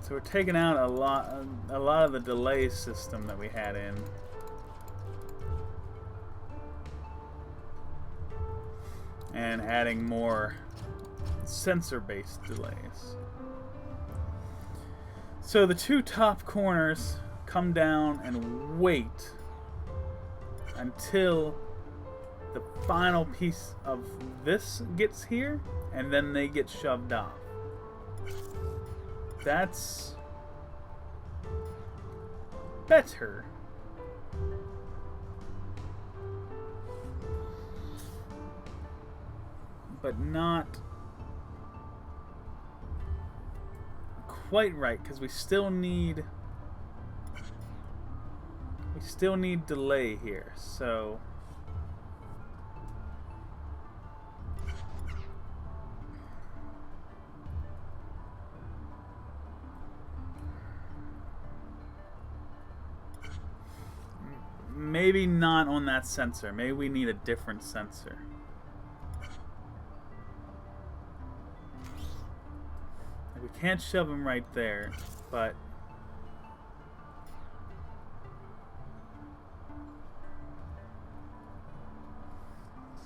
So we're taking out a lot of the delay system that we had in. And adding more sensor-based delays. So the two top corners come down and wait until the final piece of this gets here, and then they get shoved off. That's better. But not quite right, because we still need delay here. So maybe not on that sensor. Maybe we need a different sensor. We can't shove them right there, but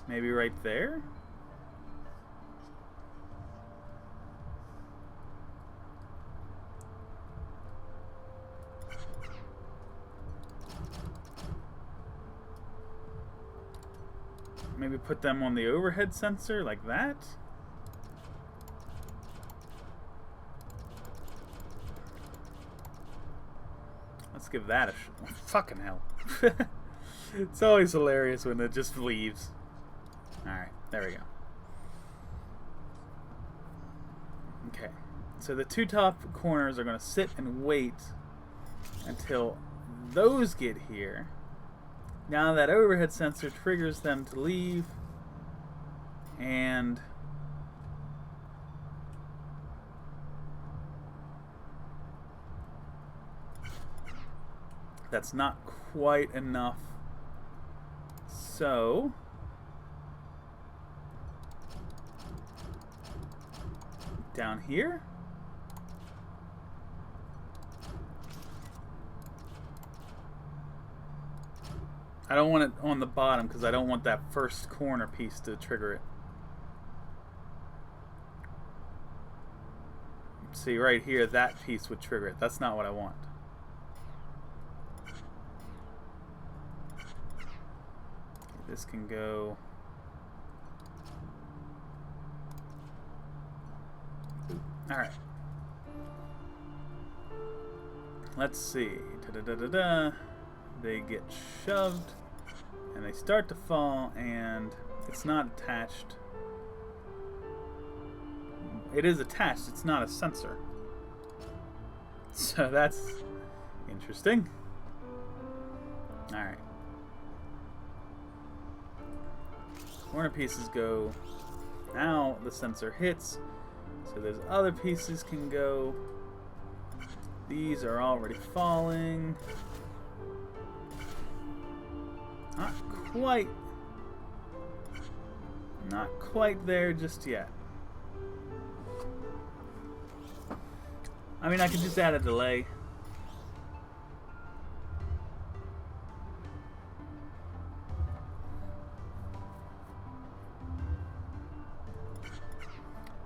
maybe right there? Maybe put them on the overhead sensor like that? Let's give that a fucking hell. It's always hilarious when it just leaves. Alright, there we go. Okay, so the two top corners are going to sit and wait until those get here. Now that overhead sensor triggers them to leave, and that's not quite enough. So down here, I don't want it on the bottom because I don't want that first corner piece to trigger it. See right here, that piece would trigger it. That's not what I want. This can go Alright. Let's see. Da-da-da-da-da. They get shoved, and they start to fall, and it's not attached. It is attached, it's not a sensor. So that's interesting. Alright. Corner pieces go. Now the sensor hits, so those other pieces can go. These are already falling. Not quite. Not quite there just yet. I mean, I could just add a delay.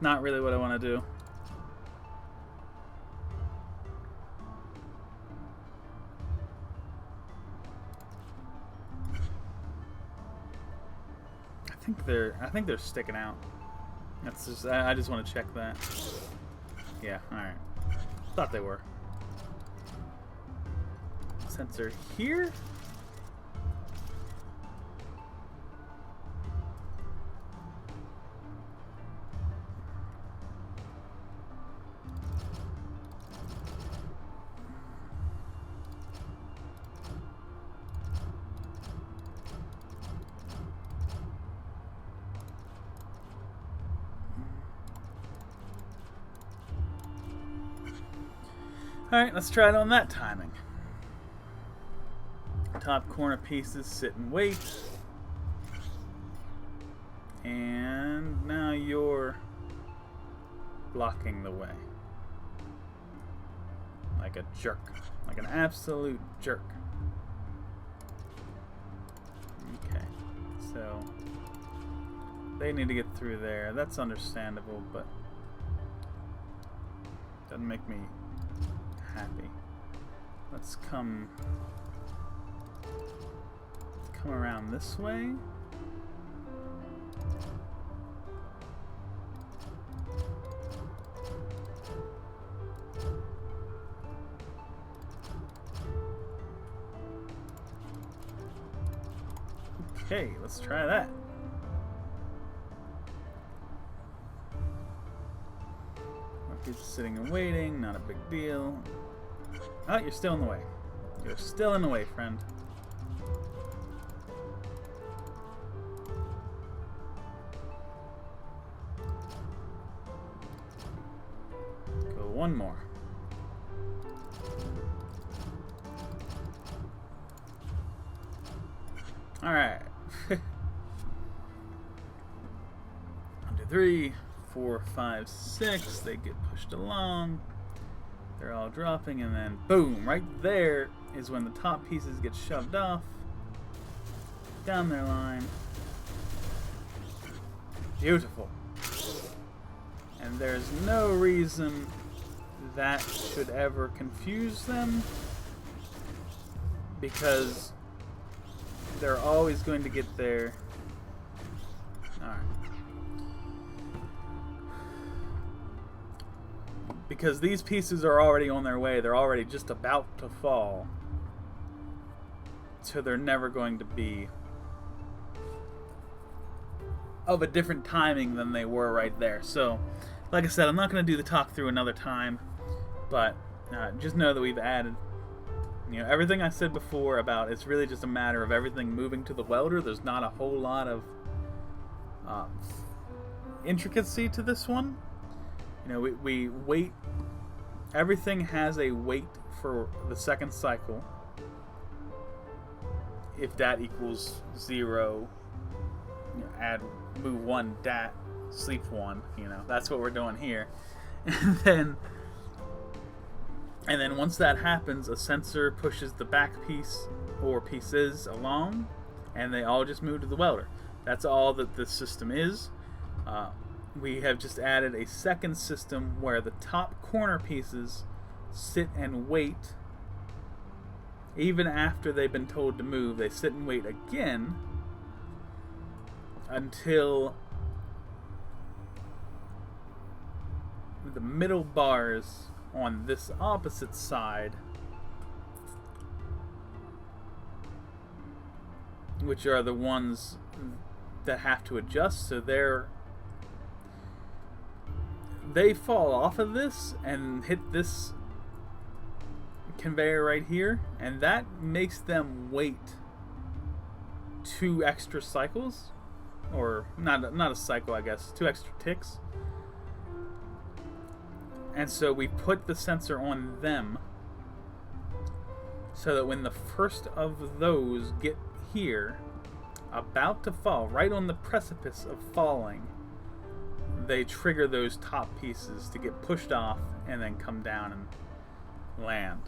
Not really what I want to do. I think they're sticking out. That's just I just want to check that. Yeah, alright. Thought they were. Sensor here? Alright, let's try it on that timing. Top corner pieces sit and wait. And now you're blocking the way. Like a jerk. Like an absolute jerk. Okay, so they need to get through there. That's understandable, but doesn't make me happy. Let's come around this way. Okay, let's try that. He's sitting and waiting, not a big deal. Oh, you're still in the way. You're still in the way, friend. Go one more. Alright. 1, 2, 3, 4, 5, 6. They get pushed along. They're all dropping, and then boom, right there is when the top pieces get shoved off down their line. Beautiful. And there's no reason that should ever confuse them, because they're always going to get there. Alright. Because these pieces are already on their way. They're already just about to fall. So they're never going to be of a different timing than they were right there. So, like I said, I'm not going to do the talk through another time. But just know that we've added, everything I said before about it's really just a matter of everything moving to the welder. There's not a whole lot of intricacy to this one. We wait. Everything has a wait for the second cycle. If dat equals 0, add move 1 dat, sleep 1. That's what we're doing here. And then once that happens, a sensor pushes the back piece or pieces along, and they all just move to the welder. That's all that this system is. We have just added a second system where the top corner pieces sit and wait. Even after they've been told to move, they sit and wait again until the middle bars on this opposite side, which are the ones that have to adjust, so they fall off of this and hit this conveyor right here, and that makes them wait 2 extra cycles, or not a cycle, I guess, 2 extra ticks. And so we put the sensor on them so that when the first of those get here, about to fall, right on the precipice of falling, they trigger those top pieces to get pushed off and then come down and land.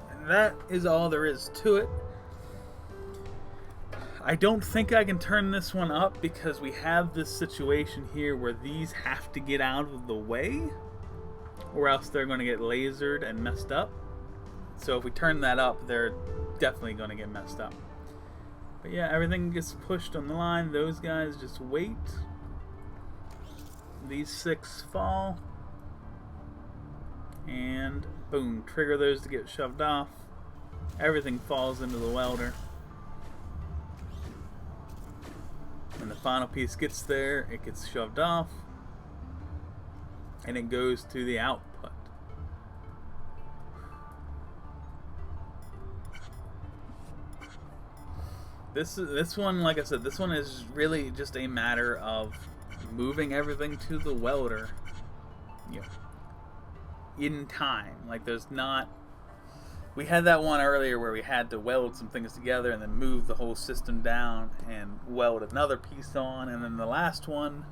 And that is all there is to it. I don't think I can turn this one up because we have this situation here where these have to get out of the way, or else they're going to get lasered and messed up. So if we turn that up, they're definitely going to get messed up. But yeah, everything gets pushed on the line. Those guys just wait. These 6 fall. And boom, trigger those to get shoved off. Everything falls into the welder. When the final piece gets there, it gets shoved off. And it goes to the output. This one, like I said, this one is really just a matter of moving everything to the welder, you know, in time. Like, there's not... We had that one earlier where we had to weld some things together and then move the whole system down and weld another piece on. And then the last one,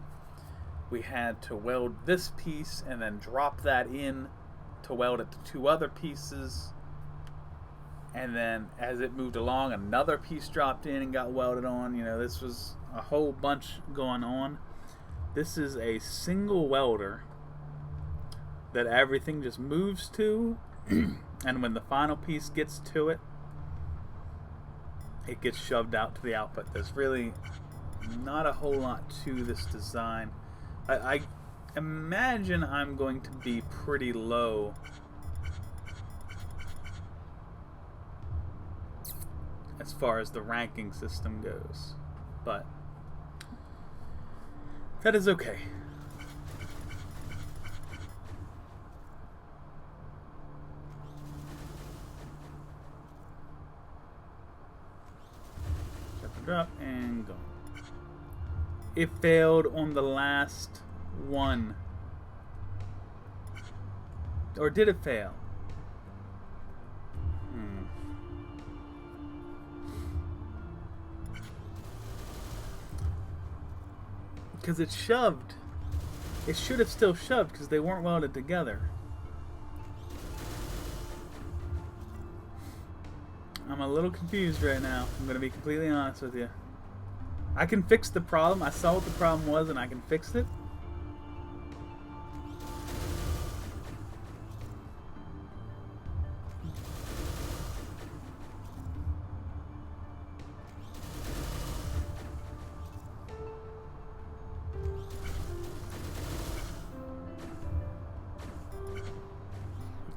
we had to weld this piece and then drop that in to weld it to 2 other pieces. And then as it moved along, another piece dropped in and got welded on. You know, this was a whole bunch going on. This is a single welder that everything just moves to. And when the final piece gets to it, it gets shoved out to the output. There's really not a whole lot to this design. I imagine I'm going to be pretty low as far as the ranking system goes, but that is okay. Drop and go. It failed on the last one. Or did it fail? Because it shoved. It should have still shoved because they weren't welded together. I'm a little confused right now. I'm going to be completely honest with you. I can fix the problem. I saw what the problem was and I can fix it.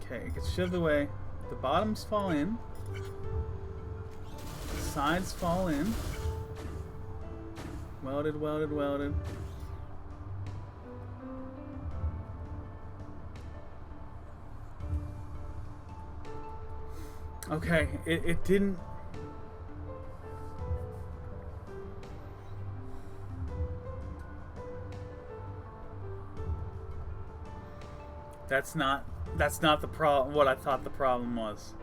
Okay, it gets shoved away. The bottoms fall in. The sides fall in. Welded, welded, welded. Okay, it didn't... That's not the problem. What I thought the problem was.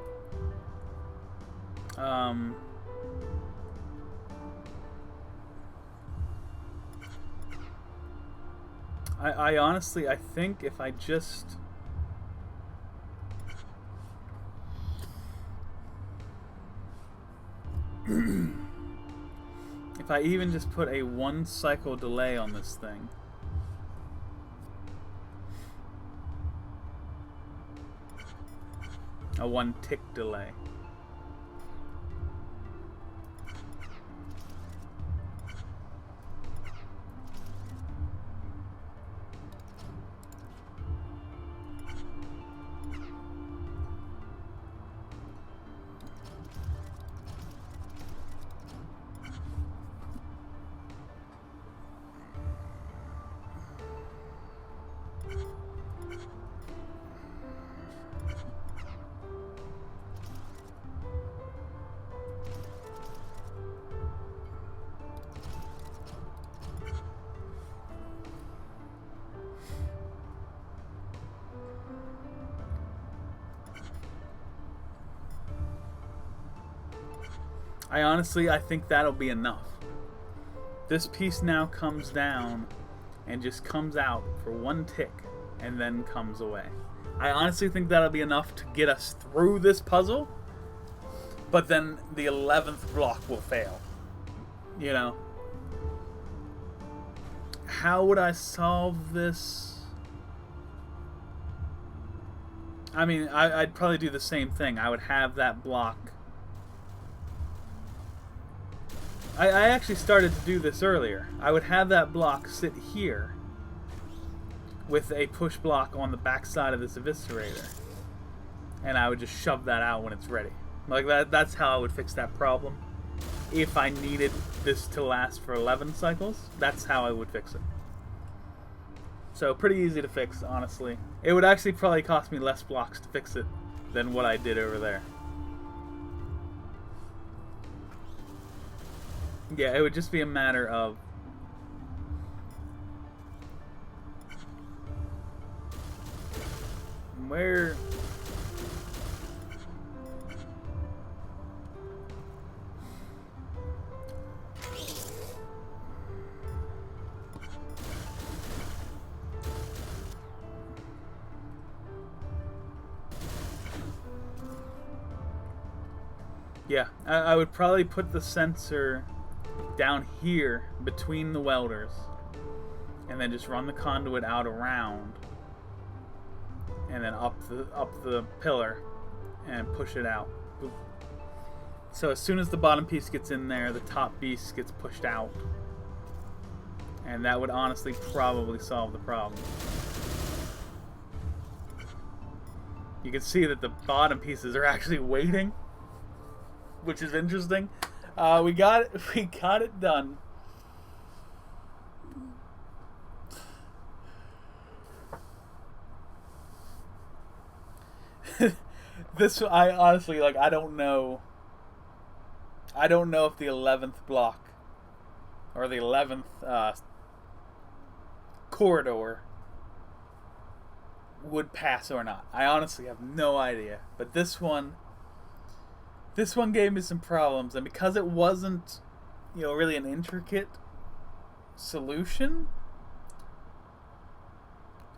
I honestly, I think if I just... if I even just put a 1 cycle delay on this thing. A 1 tick delay. I think that'll be enough. This piece now comes down and just comes out for one tick and then comes away. I honestly think that'll be enough to get us through this puzzle, but then the 11th block will fail. You know? How would I solve this? I mean, I'd probably do the same thing. I would have that block. I actually started to do this earlier. I would have that block sit here with a push block on the back side of this eviscerator. And I would just shove that out when it's ready. Like that's how I would fix that problem. If I needed this to last for 11 cycles, that's how I would fix it. So pretty easy to fix, honestly. It would actually probably cost me less blocks to fix it than what I did over there. Yeah, it would just be a matter of where... Yeah, I would probably put the sensor down here between the welders and then just run the conduit out around and then up the pillar and push it out. So as soon as the bottom piece gets in there, the top piece gets pushed out, and that would honestly probably solve the problem. You can see that the bottom pieces are actually waiting, which is interesting. We got it done. This, I honestly, like, I don't know if the 11th block or the 11th corridor would pass or not. I honestly have no idea. But this one gave me some problems, and because it wasn't, really an intricate solution,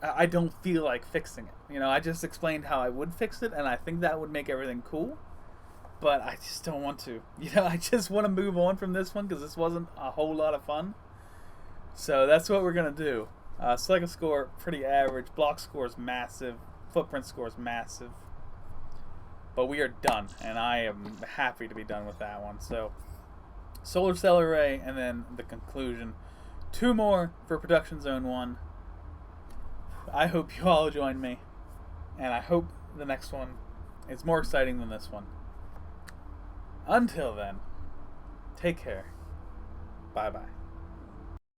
I don't feel like fixing it. I just explained how I would fix it, and I think that would make everything cool. But I just don't want to. I just want to move on from this one because this wasn't a whole lot of fun. So that's what we're going to do. Cycle score, pretty average. Block score is massive. Footprint score is massive. But we are done, and I am happy to be done with that one. So, solar cell array, and then the conclusion. 2 more for Production Zone 1. I hope you all join me, and I hope the next one is more exciting than this one. Until then, take care. Bye-bye.